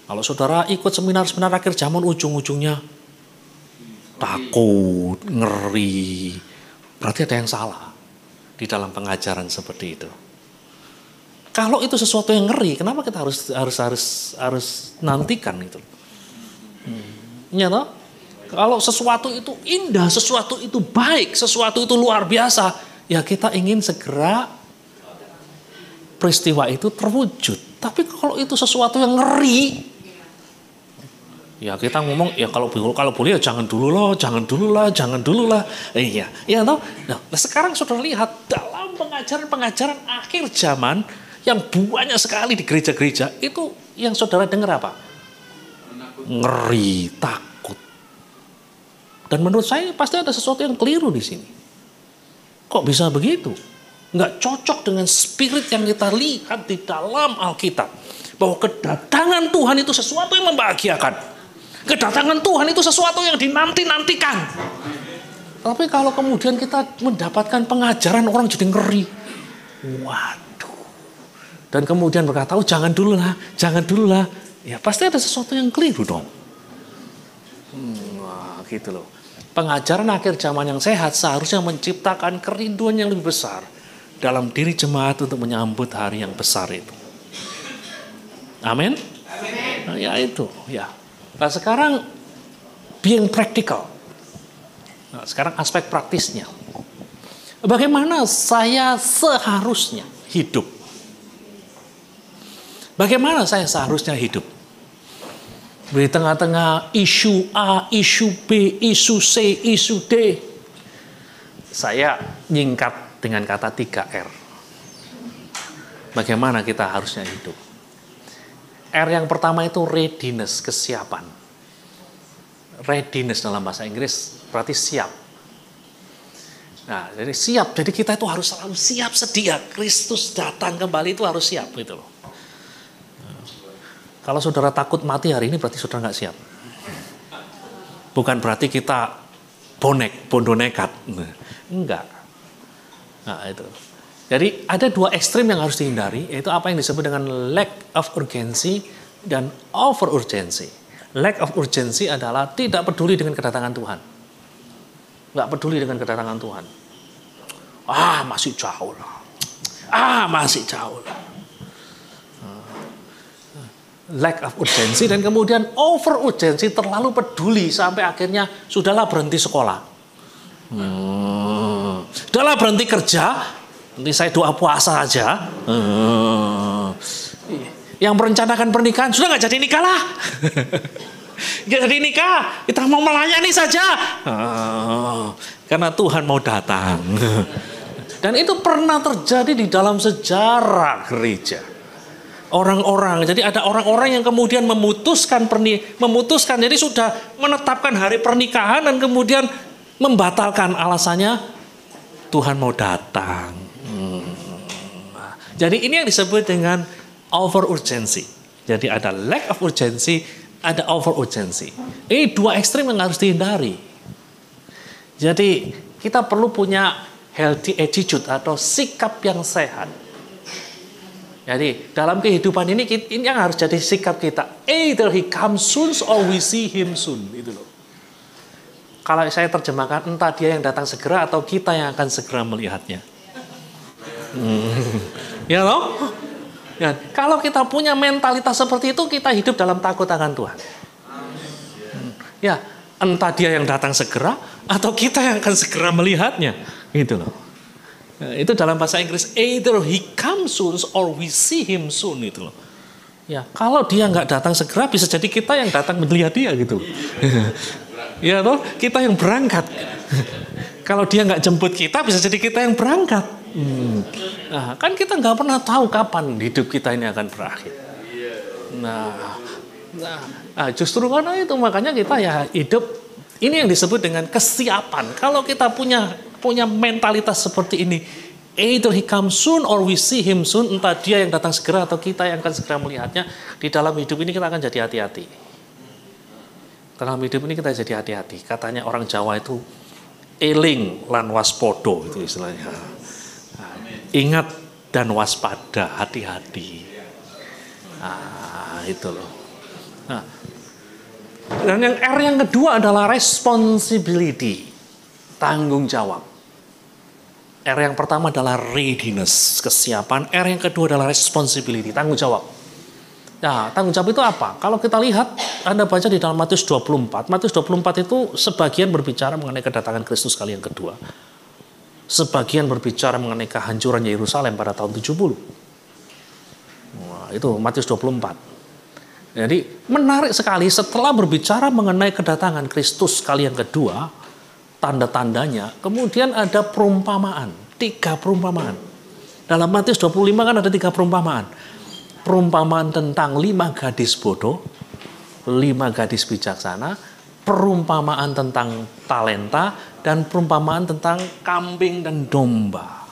Kalau saudara ikut seminar-seminar akhir zaman, ujung-ujungnya takut, ngeri, berarti ada yang salah di dalam pengajaran seperti itu. Kalau itu sesuatu yang ngeri, kenapa kita harus nantikan itu? Ya toh? Kalau sesuatu itu indah, sesuatu itu baik, sesuatu itu luar biasa, ya kita ingin segera peristiwa itu terwujud. Tapi kalau itu sesuatu yang ngeri, ya kita ngomong, ya kalau boleh ya jangan dulu lah. Iya, ya toh. Nah, sekarang saudara lihat dalam dalam pengajaran-pengajaran akhir zaman yang banyak sekali di gereja-gereja, itu yang saudara dengar apa? Ngeri, takut. Dan menurut saya pasti ada sesuatu yang keliru di sini. Kok bisa begitu? Nggak cocok dengan spirit yang kita lihat di dalam Alkitab. Bahwa kedatangan Tuhan itu sesuatu yang membahagiakan. Kedatangan Tuhan itu sesuatu yang dinanti-nantikan. Tapi kalau kemudian kita mendapatkan pengajaran orang jadi ngeri. Waduh. Dan kemudian berkata, oh jangan dulu lah. Ya pasti ada sesuatu yang keliru dong. Wah gitu loh. Pengajaran akhir zaman yang sehat seharusnya menciptakan kerinduan yang lebih besar dalam diri jemaat untuk menyambut hari yang besar itu. Amin. Nah, ya itu. Ya. Nah sekarang being practical. Nah, sekarang aspek praktisnya. Bagaimana saya seharusnya hidup? Bagaimana saya seharusnya hidup? Di tengah-tengah isu A, isu B, isu C, isu D. Saya nyingkat dengan kata 3R. Bagaimana kita harusnya hidup? R yang pertama itu readiness, kesiapan. Readiness dalam bahasa Inggris berarti siap. Nah, jadi siap. Jadi kita itu harus selalu siap sedia. Kristus datang kembali itu harus siap gitu loh. Kalau saudara takut mati hari ini berarti saudara nggak siap. Bukan berarti kita bodoh nekat. Enggak. Nah, itu. Jadi ada dua ekstrim yang harus dihindari, yaitu apa yang disebut dengan lack of urgency dan over urgency. Lack of urgency adalah tidak peduli dengan kedatangan Tuhan. Nggak peduli dengan kedatangan Tuhan. Masih jauh lah. Masih jauh lah. Lack of urgency dan kemudian over urgency, terlalu peduli sampai akhirnya sudahlah berhenti sekolah. Sudahlah berhenti kerja. Nanti saya doa puasa aja. Yang merencanakan pernikahan sudah nggak jadi nikah lah. Nggak jadi nikah, kita mau melayani saja. Karena Tuhan mau datang. Dan itu pernah terjadi di dalam sejarah gereja. Orang-orang, jadi ada orang-orang yang kemudian memutuskan, jadi sudah menetapkan hari pernikahan dan kemudian membatalkan, alasannya Tuhan mau datang. Jadi ini yang disebut dengan over urgency. Jadi ada lack of urgency, ada over urgency. Ini dua ekstrim yang harus dihindari. Jadi kita perlu punya healthy attitude atau sikap yang sehat. Jadi dalam kehidupan ini yang harus jadi sikap kita. Either he comes soon or we see him soon. Itu loh. Kalau saya terjemahkan, entah dia yang datang segera atau kita yang akan segera melihatnya. Ya loh? Ya, kalau kita punya mentalitas seperti itu, kita hidup dalam takut akan Tuhan. Ya, entah dia yang datang segera atau kita yang akan segera melihatnya. Gitu loh. Nah, itu dalam bahasa Inggris, either he comes soon or we see him soon, itu loh. Ya, kalau dia nggak datang segera, bisa jadi kita yang datang melihat dia gitu. Ya toh, kita yang berangkat. Kalau dia nggak jemput kita, bisa jadi kita yang berangkat. Nah, kan kita nggak pernah tahu kapan hidup kita ini akan berakhir. Nah, justru karena itu makanya kita ya hidup ini yang disebut dengan kesiapan. Kalau kita punya mentalitas seperti ini, either he comes soon or we see him soon, entah dia yang datang segera atau kita yang akan segera melihatnya, di dalam hidup ini kita akan jadi hati-hati. Dalam hidup ini kita jadi hati-hati. Katanya orang Jawa itu eling lan waspodo, itu istilahnya. Nah, ingat dan waspada, hati-hati. Nah, itu loh. Nah, dan yang R yang kedua adalah responsibility, tanggung jawab. R yang pertama adalah readiness, kesiapan. R yang kedua adalah responsibility, tanggung jawab. Nah, tanggung jawab itu apa? Kalau kita lihat, Anda baca di dalam Matius 24. Matius 24 itu sebagian berbicara mengenai kedatangan Kristus kali yang kedua. Sebagian berbicara mengenai kehancuran Yerusalem pada tahun 70. Nah, itu Matius 24. Jadi menarik sekali setelah berbicara mengenai kedatangan Kristus kali yang kedua, tanda-tandanya, kemudian ada perumpamaan, 3 perumpamaan. Dalam Matius 25 kan ada 3 perumpamaan. Perumpamaan tentang 5 gadis bodoh, 5 gadis bijaksana, perumpamaan tentang talenta, dan perumpamaan tentang kambing dan domba.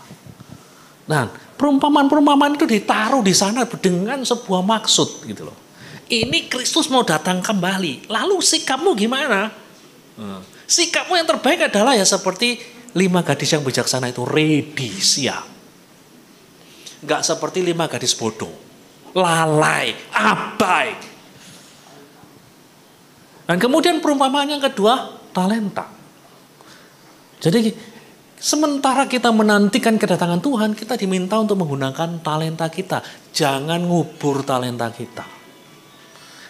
Nah, perumpamaan-perumpamaan itu ditaruh di sana dengan sebuah maksud gitu loh. Ini Kristus mau datang kembali. Lalu sikapmu gimana? Sikapmu yang terbaik adalah ya seperti 5 gadis yang bijaksana itu, ready, siap. Enggak seperti 5 gadis bodoh, lalai, abai. Dan kemudian perumpamaan yang kedua, talenta. Jadi sementara kita menantikan kedatangan Tuhan, kita diminta untuk menggunakan talenta kita. Jangan ngubur talenta kita.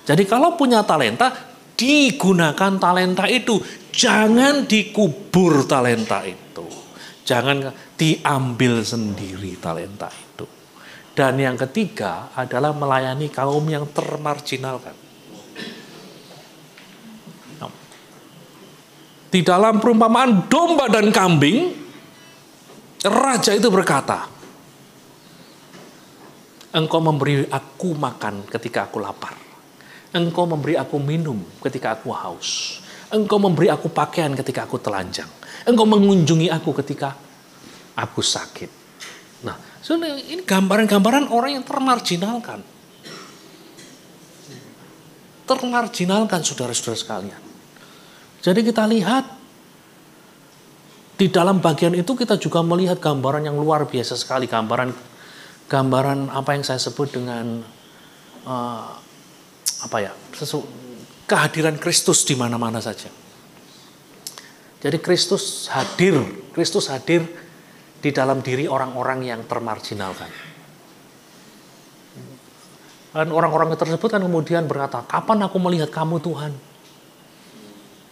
Jadi kalau punya talenta, digunakan talenta itu. Jangan dikubur talenta itu. Jangan diambil sendiri talenta itu. Dan yang ketiga adalah melayani kaum yang termarginalkan. Di dalam perumpamaan domba dan kambing, raja itu berkata, engkau memberi aku makan ketika aku lapar. Engkau memberi aku minum ketika aku haus. Engkau memberi aku pakaian ketika aku telanjang. Engkau mengunjungi aku ketika aku sakit. Nah, ini gambaran-gambaran orang yang termarginalkan. Termarginalkan saudara-saudara sekalian. Jadi kita lihat di dalam bagian itu kita juga melihat gambaran yang luar biasa sekali. Gambaran apa yang saya sebut dengan kehadiran Kristus di mana-mana saja. Jadi Kristus hadir di dalam diri orang-orang yang termarginalkan. Dan orang-orang tersebut kan kemudian berkata, kapan aku melihat kamu Tuhan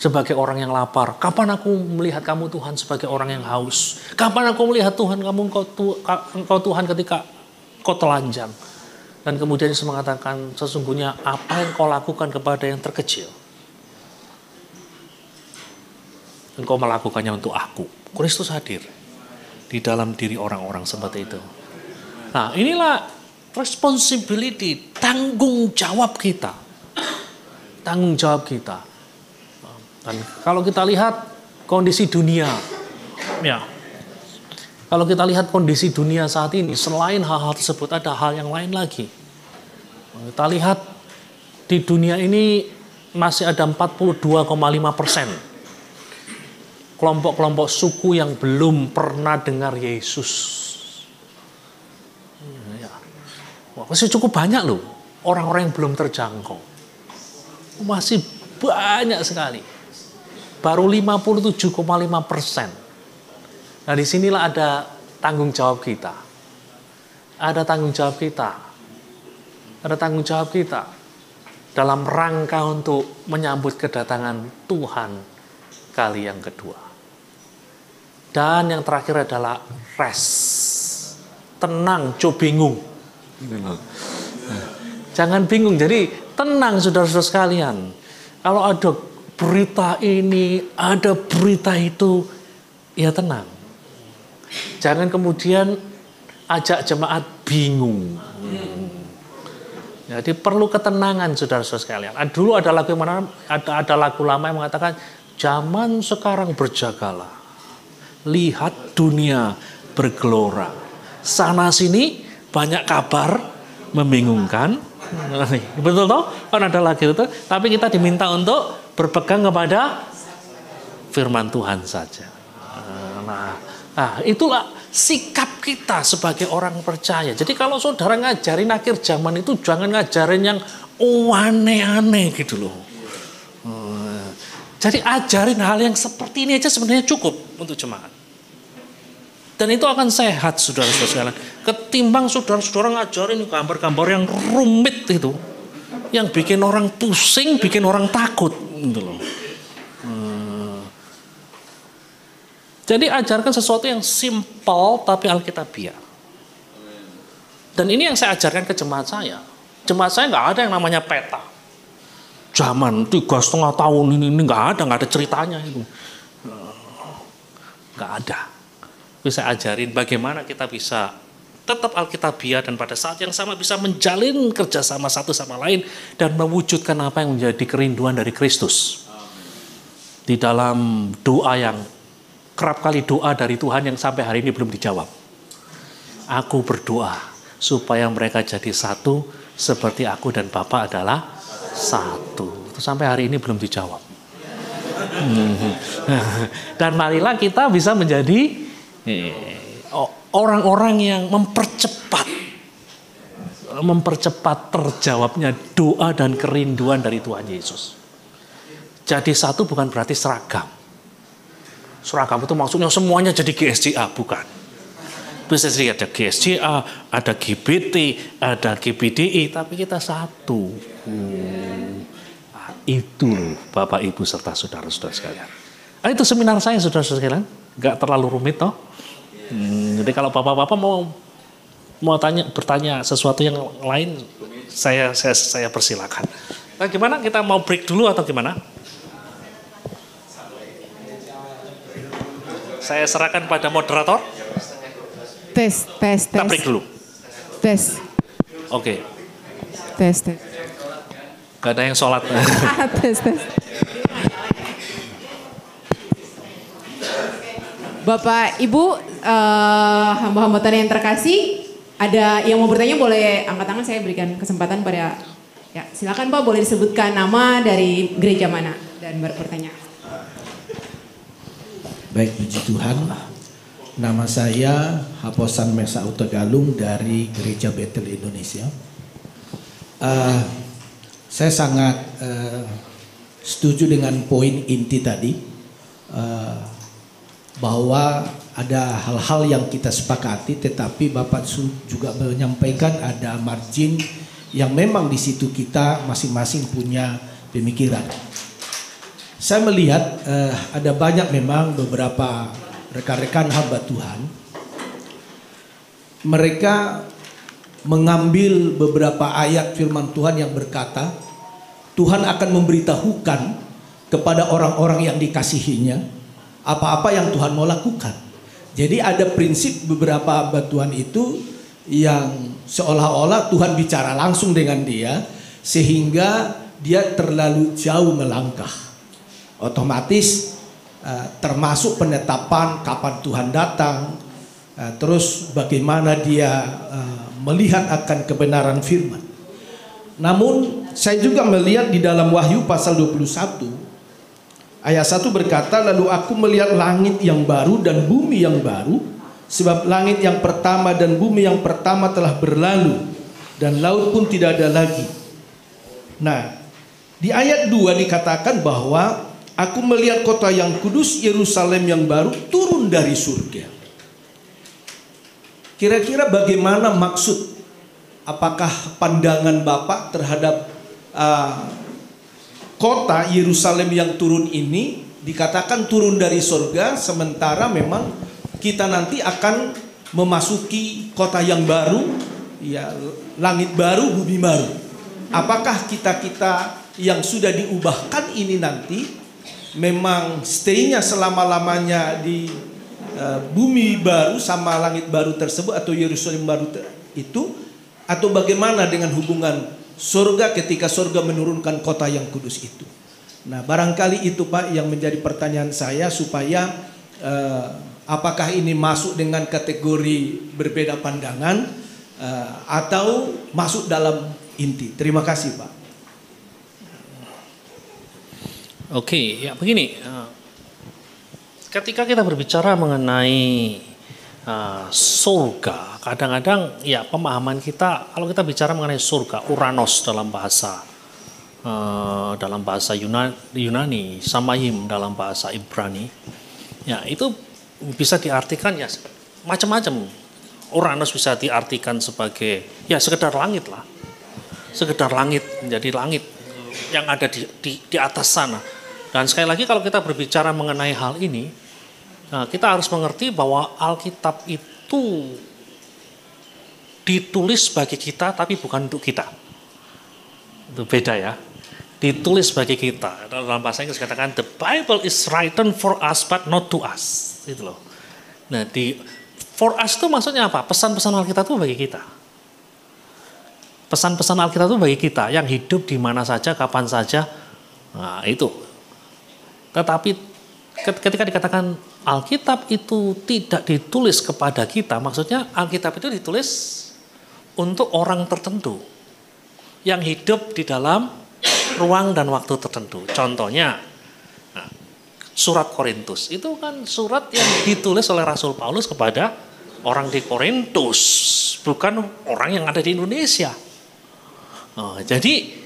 sebagai orang yang lapar? Kapan aku melihat kamu Tuhan sebagai orang yang haus? Kapan aku melihat Tuhan engkau Tuhan ketika kau telanjang? Dan kemudian Yesus mengatakan, sesungguhnya apa yang kau lakukan kepada yang terkecil, engkau melakukannya untuk aku. Kristus hadir di dalam diri orang-orang seperti itu. Nah, inilah responsibility, tanggung jawab kita. Tanggung jawab kita. Dan kalau kita lihat kondisi dunia, ya, kalau kita lihat kondisi dunia saat ini, selain hal-hal tersebut ada hal yang lain lagi. Kita lihat di dunia ini masih ada 42,5% kelompok-kelompok suku yang belum pernah dengar Yesus. Ya. Masih cukup banyak loh orang-orang yang belum terjangkau. Masih banyak sekali. Baru 57,5%. Nah, disinilah ada tanggung jawab kita. Ada tanggung jawab kita. Ada tanggung jawab kita dalam rangka untuk menyambut kedatangan Tuhan kali yang kedua. Dan yang terakhir adalah rest. Tenang, co bingung. Jangan bingung. Jadi tenang saudara-saudara sekalian. Kalau ada berita ini, ada berita itu, ya tenang. Jangan kemudian ajak jemaat bingung. Jadi perlu ketenangan saudara-saudara sekalian. Dulu ada lagu yang mana? Ada lagu lama yang mengatakan, zaman sekarang berjagalah, lihat dunia bergelora. Sana sini banyak kabar membingungkan. Betul toh? Kan ada lagu itu. Tapi kita diminta untuk berpegang kepada firman Tuhan saja. Nah, itulah sikap kita sebagai orang percaya. Jadi kalau saudara ngajarin akhir zaman itu jangan ngajarin yang aneh-aneh gitu loh. Jadi ajarin hal yang seperti ini aja sebenarnya cukup untuk jemaat. Dan itu akan sehat saudara-saudara. Ketimbang saudara-saudara ngajarin gambar-gambar yang rumit itu. Yang bikin orang pusing, bikin orang takut gitu loh. Jadi ajarkan sesuatu yang simple tapi alkitabiah. Dan ini yang saya ajarkan ke jemaat saya. Jemaat saya nggak ada yang namanya peta. Zaman 3,5 tahun ini nggak ada ceritanya itu. Nggak ada. Tapi saya ajarin bagaimana kita bisa tetap alkitabiah dan pada saat yang sama bisa menjalin kerjasama satu sama lain dan mewujudkan apa yang menjadi kerinduan dari Kristus. Di dalam doa yang kerap kali doa dari Tuhan yang sampai hari ini belum dijawab. Aku berdoa supaya mereka jadi satu seperti aku dan Bapa adalah satu. Itu sampai hari ini belum dijawab. Dan marilah kita bisa menjadi orang-orang yang mempercepat terjawabnya doa dan kerinduan dari Tuhan Yesus. Jadi satu bukan berarti seragam. Seragam itu maksudnya semuanya jadi GSJA, bukan. Bisa jadi ada GSJA, ada GBT, ada GBDI, tapi kita satu. Itu Bapak Ibu serta saudara-saudara sekalian. Itu seminar saya saudara-saudara sekalian, nggak terlalu rumit toh. Jadi kalau bapak-bapak mau bertanya sesuatu yang lain, saya persilakan. Nah, gimana, kita mau break dulu atau gimana? Saya serahkan pada moderator. Tes. Kita break dulu. Tes. Oke. Tes. Gak ada yang sholat. Tes. Bapak, Ibu, hamba-hamba Tuhan yang terkasih, ada yang mau bertanya boleh angkat tangan, saya berikan kesempatan pada, ya silakan Pak, boleh disebutkan nama dari gereja mana dan bertanya. Baik, puji Tuhan. Nama saya Haposan Mesa Utagalung dari Gereja Betel Indonesia. Saya sangat setuju dengan poin inti tadi, bahwa ada hal-hal yang kita sepakati, tetapi Bapak juga menyampaikan ada margin yang memang di situ kita masing-masing punya pemikiran. Saya melihat ada banyak memang beberapa rekan-rekan hamba Tuhan, mereka mengambil beberapa ayat firman Tuhan yang berkata Tuhan akan memberitahukan kepada orang-orang yang dikasihinya apa-apa yang Tuhan mau lakukan. Jadi ada prinsip beberapa hamba Tuhan itu yang seolah-olah Tuhan bicara langsung dengan dia, sehingga dia terlalu jauh melangkah. Otomatis termasuk penetapan kapan Tuhan datang, terus bagaimana dia melihat akan kebenaran firman. Namun saya juga melihat di dalam Wahyu pasal 21 ayat 1 berkata, lalu aku melihat langit yang baru dan bumi yang baru, sebab langit yang pertama dan bumi yang pertama telah berlalu dan laut pun tidak ada lagi. Nah, di ayat 2 dikatakan bahwa aku melihat kota yang kudus Yerusalem yang baru turun dari surga. Kira-kira bagaimana maksud? Apakah pandangan Bapak terhadap kota Yerusalem yang turun ini dikatakan turun dari surga, sementara memang kita nanti akan memasuki kota yang baru, ya langit baru, bumi baru. Apakah kita yang sudah diubahkan ini nanti memang stay-nya selama-lamanya di bumi baru sama langit baru tersebut atau Yerusalem baru itu, atau bagaimana dengan hubungan surga ketika surga menurunkan kota yang kudus itu? Nah, barangkali itu Pak yang menjadi pertanyaan saya, supaya apakah ini masuk dengan kategori berbeda pandangan atau masuk dalam inti? Terima kasih Pak. Oke, ya begini, ketika kita berbicara mengenai surga, kadang-kadang ya pemahaman kita, kalau kita bicara mengenai surga, Uranos dalam bahasa Yunani, Samayim dalam bahasa Ibrani, ya itu bisa diartikan ya macam-macam. Uranos bisa diartikan sebagai ya sekedar langit lah, sekedar langit, menjadi langit yang ada di atas sana. Dan sekali lagi kalau kita berbicara mengenai hal ini, kita harus mengerti bahwa Alkitab itu ditulis bagi kita tapi bukan untuk kita. Itu beda ya. Ditulis bagi kita. Dalam bahasa Inggris katakan the Bible is written for us but not to us. Itu loh. Nah, For us itu maksudnya apa? Pesan-pesan Alkitab itu bagi kita. Pesan-pesan Alkitab itu bagi kita yang hidup di mana saja, kapan saja. Nah, itu. Tetapi ketika dikatakan Alkitab itu tidak ditulis kepada kita, maksudnya Alkitab itu ditulis untuk orang tertentu yang hidup di dalam ruang dan waktu tertentu. Contohnya, surat Korintus itu kan surat yang ditulis oleh Rasul Paulus kepada orang di Korintus, bukan orang yang ada di Indonesia. Jadi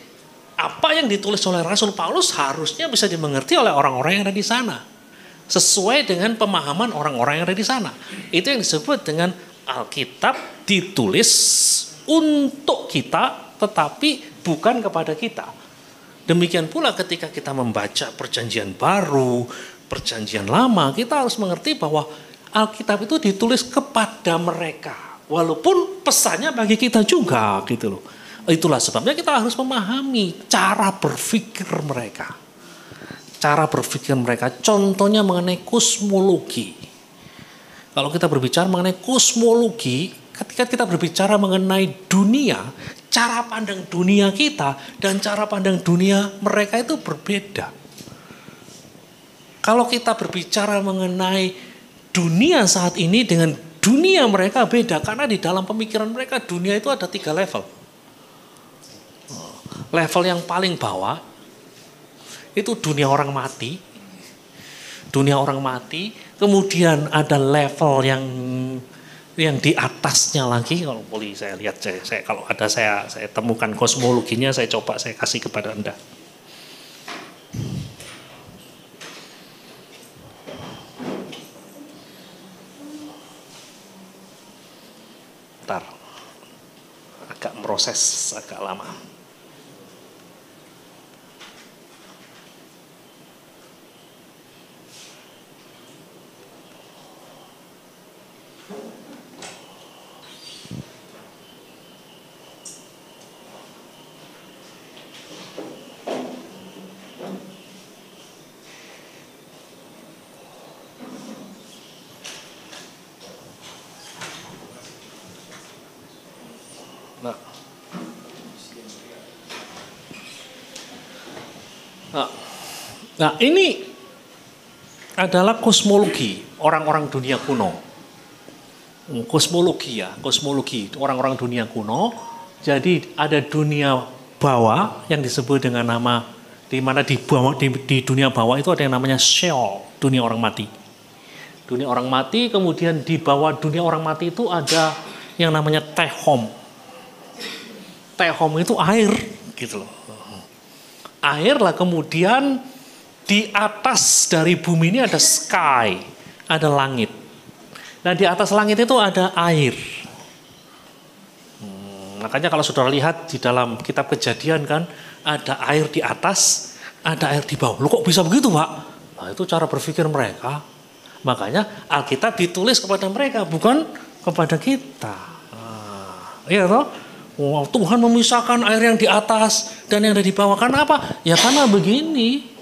apa yang ditulis oleh Rasul Paulus harusnya bisa dimengerti oleh orang-orang yang ada di sana, sesuai dengan pemahaman orang-orang yang ada di sana. Itu yang disebut dengan Alkitab ditulis untuk kita, tetapi bukan kepada kita. Demikian pula ketika kita membaca Perjanjian Baru, Perjanjian Lama, kita harus mengerti bahwa Alkitab itu ditulis kepada mereka, walaupun pesannya bagi kita juga, gitu loh. Itulah sebabnya kita harus memahami cara berpikir mereka. Cara berpikir mereka, contohnya mengenai kosmologi. Kalau kita berbicara mengenai kosmologi, ketika kita berbicara mengenai dunia, cara pandang dunia kita dan cara pandang dunia mereka itu berbeda. Kalau kita berbicara mengenai dunia saat ini dengan dunia mereka beda, karena di dalam pemikiran mereka dunia itu ada 3 level. Level yang paling bawah itu dunia orang mati. Dunia orang mati, kemudian ada level yang di atasnya lagi. Kalau boleh saya lihat, kalau ada saya temukan kosmologinya, saya coba saya kasih kepada Anda. Bentar, agak proses agak lama. Nah, ini adalah kosmologi orang-orang dunia kuno. Kosmologi orang-orang dunia kuno. Jadi ada dunia bawah yang disebut dengan nama, di mana di dunia bawah itu ada yang namanya Sheol, dunia orang mati. Dunia orang mati, kemudian di bawah dunia orang mati itu ada yang namanya Tehom. Tehom itu air, gitu loh. Air lah, kemudian di atas dari bumi ini ada sky, ada langit. Nah, di atas langit itu ada air. Makanya kalau saudara lihat di dalam kitab Kejadian kan, ada air di atas, ada air di bawah. Loh, kok bisa begitu, Pak? Nah, itu cara berpikir mereka. Makanya Alkitab ditulis kepada mereka, bukan kepada kita. Iya toh? Wow, Tuhan memisahkan air yang di atas dan yang ada di bawah. Karena apa? Ya karena begini.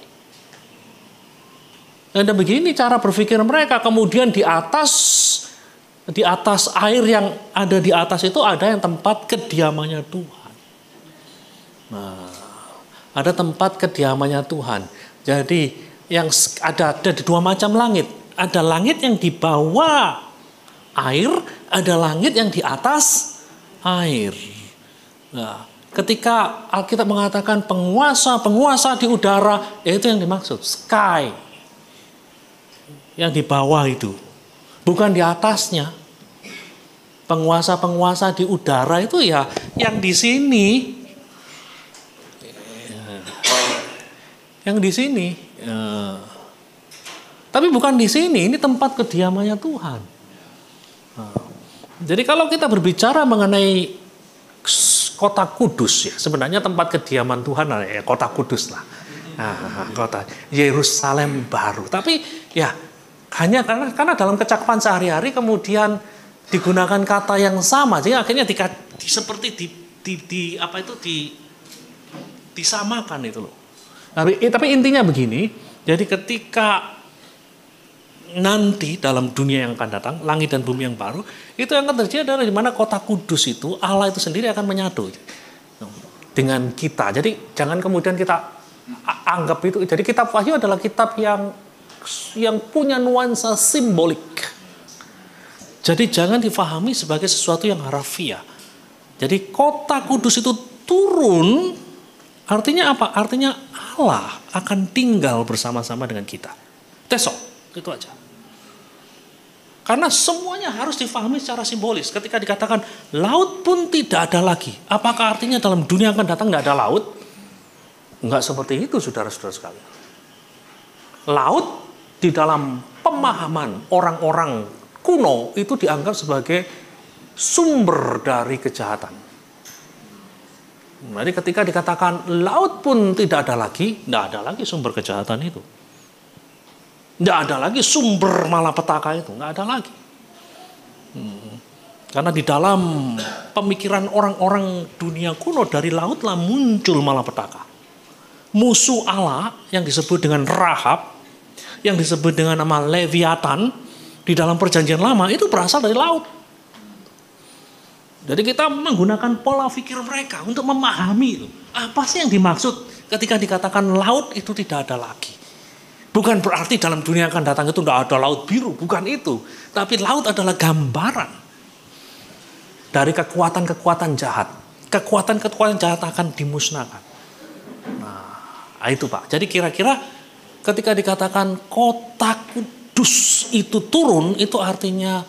Dan begini cara berpikir mereka. Kemudian di atas air yang ada di atas itu ada yang tempat kediamannya Tuhan. Nah, ada tempat kediamannya Tuhan. Jadi yang ada 2 macam langit. Ada langit yang di bawah air, ada langit yang di atas air. Nah, ketika Alkitab mengatakan penguasa di udara, yaitu yang dimaksud sky, yang di bawah itu, bukan di atasnya. Penguasa di udara itu ya yang di sini, yang di sini. Tapi bukan di sini, ini tempat kediamannya Tuhan. Jadi kalau kita berbicara mengenai kota kudus, ya sebenarnya tempat kediaman Tuhan ya kota kudus lah, kota Yerusalem baru. Tapi ya hanya karena dalam kecakapan sehari-hari kemudian digunakan kata yang sama, jadi akhirnya disamakan itu loh. Tapi intinya begini, jadi ketika nanti dalam dunia yang akan datang, langit dan bumi yang baru, itu yang akan terjadi adalah di mana kota kudus itu, Allah itu sendiri akan menyatu dengan kita. Jadi jangan kemudian kita anggap itu, jadi kitab Wahyu adalah kitab yang punya nuansa simbolik. Jadi jangan difahami sebagai sesuatu yang harfiah. Jadi kota kudus itu turun, artinya apa? Artinya Allah akan tinggal bersama-sama dengan kita. Tesok, itu aja. Karena semuanya harus difahami secara simbolis. Ketika dikatakan laut pun tidak ada lagi, apakah artinya dalam dunia akan datang tidak ada laut? Enggak seperti itu, saudara-saudara sekalian. Laut di dalam pemahaman orang-orang kuno itu dianggap sebagai sumber dari kejahatan. Jadi ketika dikatakan laut pun tidak ada lagi, tidak ada lagi sumber kejahatan itu. Tidak ada lagi sumber malapetaka itu, tidak ada lagi. Karena di dalam pemikiran orang-orang dunia kuno, dari lautlah muncul malapetaka. Musuh Allah yang disebut dengan Rahab, yang disebut dengan nama Leviathan di dalam perjanjian lama itu berasal dari laut. Jadi kita menggunakan pola pikir mereka untuk memahami itu. Apa sih yang dimaksud ketika dikatakan laut itu tidak ada lagi. Bukan berarti dalam dunia akan datang itu tidak ada laut biru, bukan itu. Tapi laut adalah gambaran dari kekuatan-kekuatan jahat. Kekuatan-kekuatan jahat akan dimusnahkan. Nah, itu Pak. Jadi kira-kira ketika dikatakan kota kudus itu turun, itu artinya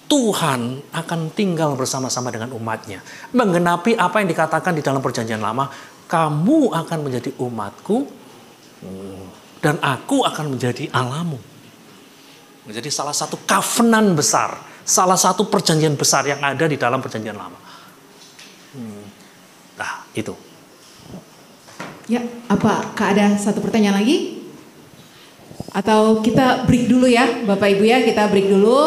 Tuhan akan tinggal bersama-sama dengan umatnya. Menggenapi apa yang dikatakan di dalam perjanjian lama, kamu akan menjadi umatku dan aku akan menjadi Allahmu. Menjadi salah satu covenant besar, salah satu perjanjian besar yang ada di dalam perjanjian lama. Nah, itu. Ya, apakah ada satu pertanyaan lagi? Atau kita break dulu ya, Bapak Ibu ya, kita break dulu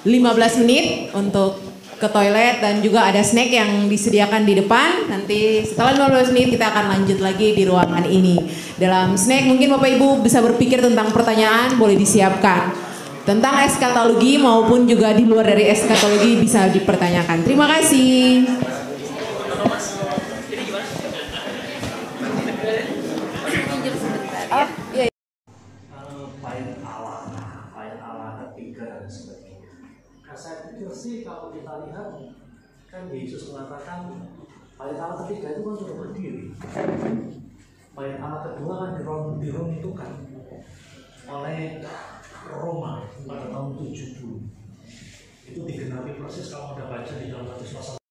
15 menit untuk ke toilet dan juga ada snack yang disediakan di depan. Nanti setelah 15 menit kita akan lanjut lagi di ruangan ini. Dalam snack mungkin Bapak Ibu bisa berpikir tentang pertanyaan, boleh disiapkan. Tentang eskatologi maupun juga di luar dari eskatologi bisa dipertanyakan. Terima kasih. Saya pikir sih kalau kita lihat kan Yesus mengatakan bait Allah ketiga itu kan sudah berdiri, bait Allah kedua kan diruntuhkan oleh Roma pada tahun 70. Itu digenapi persis kalau Anda baca di dalam Matius pasal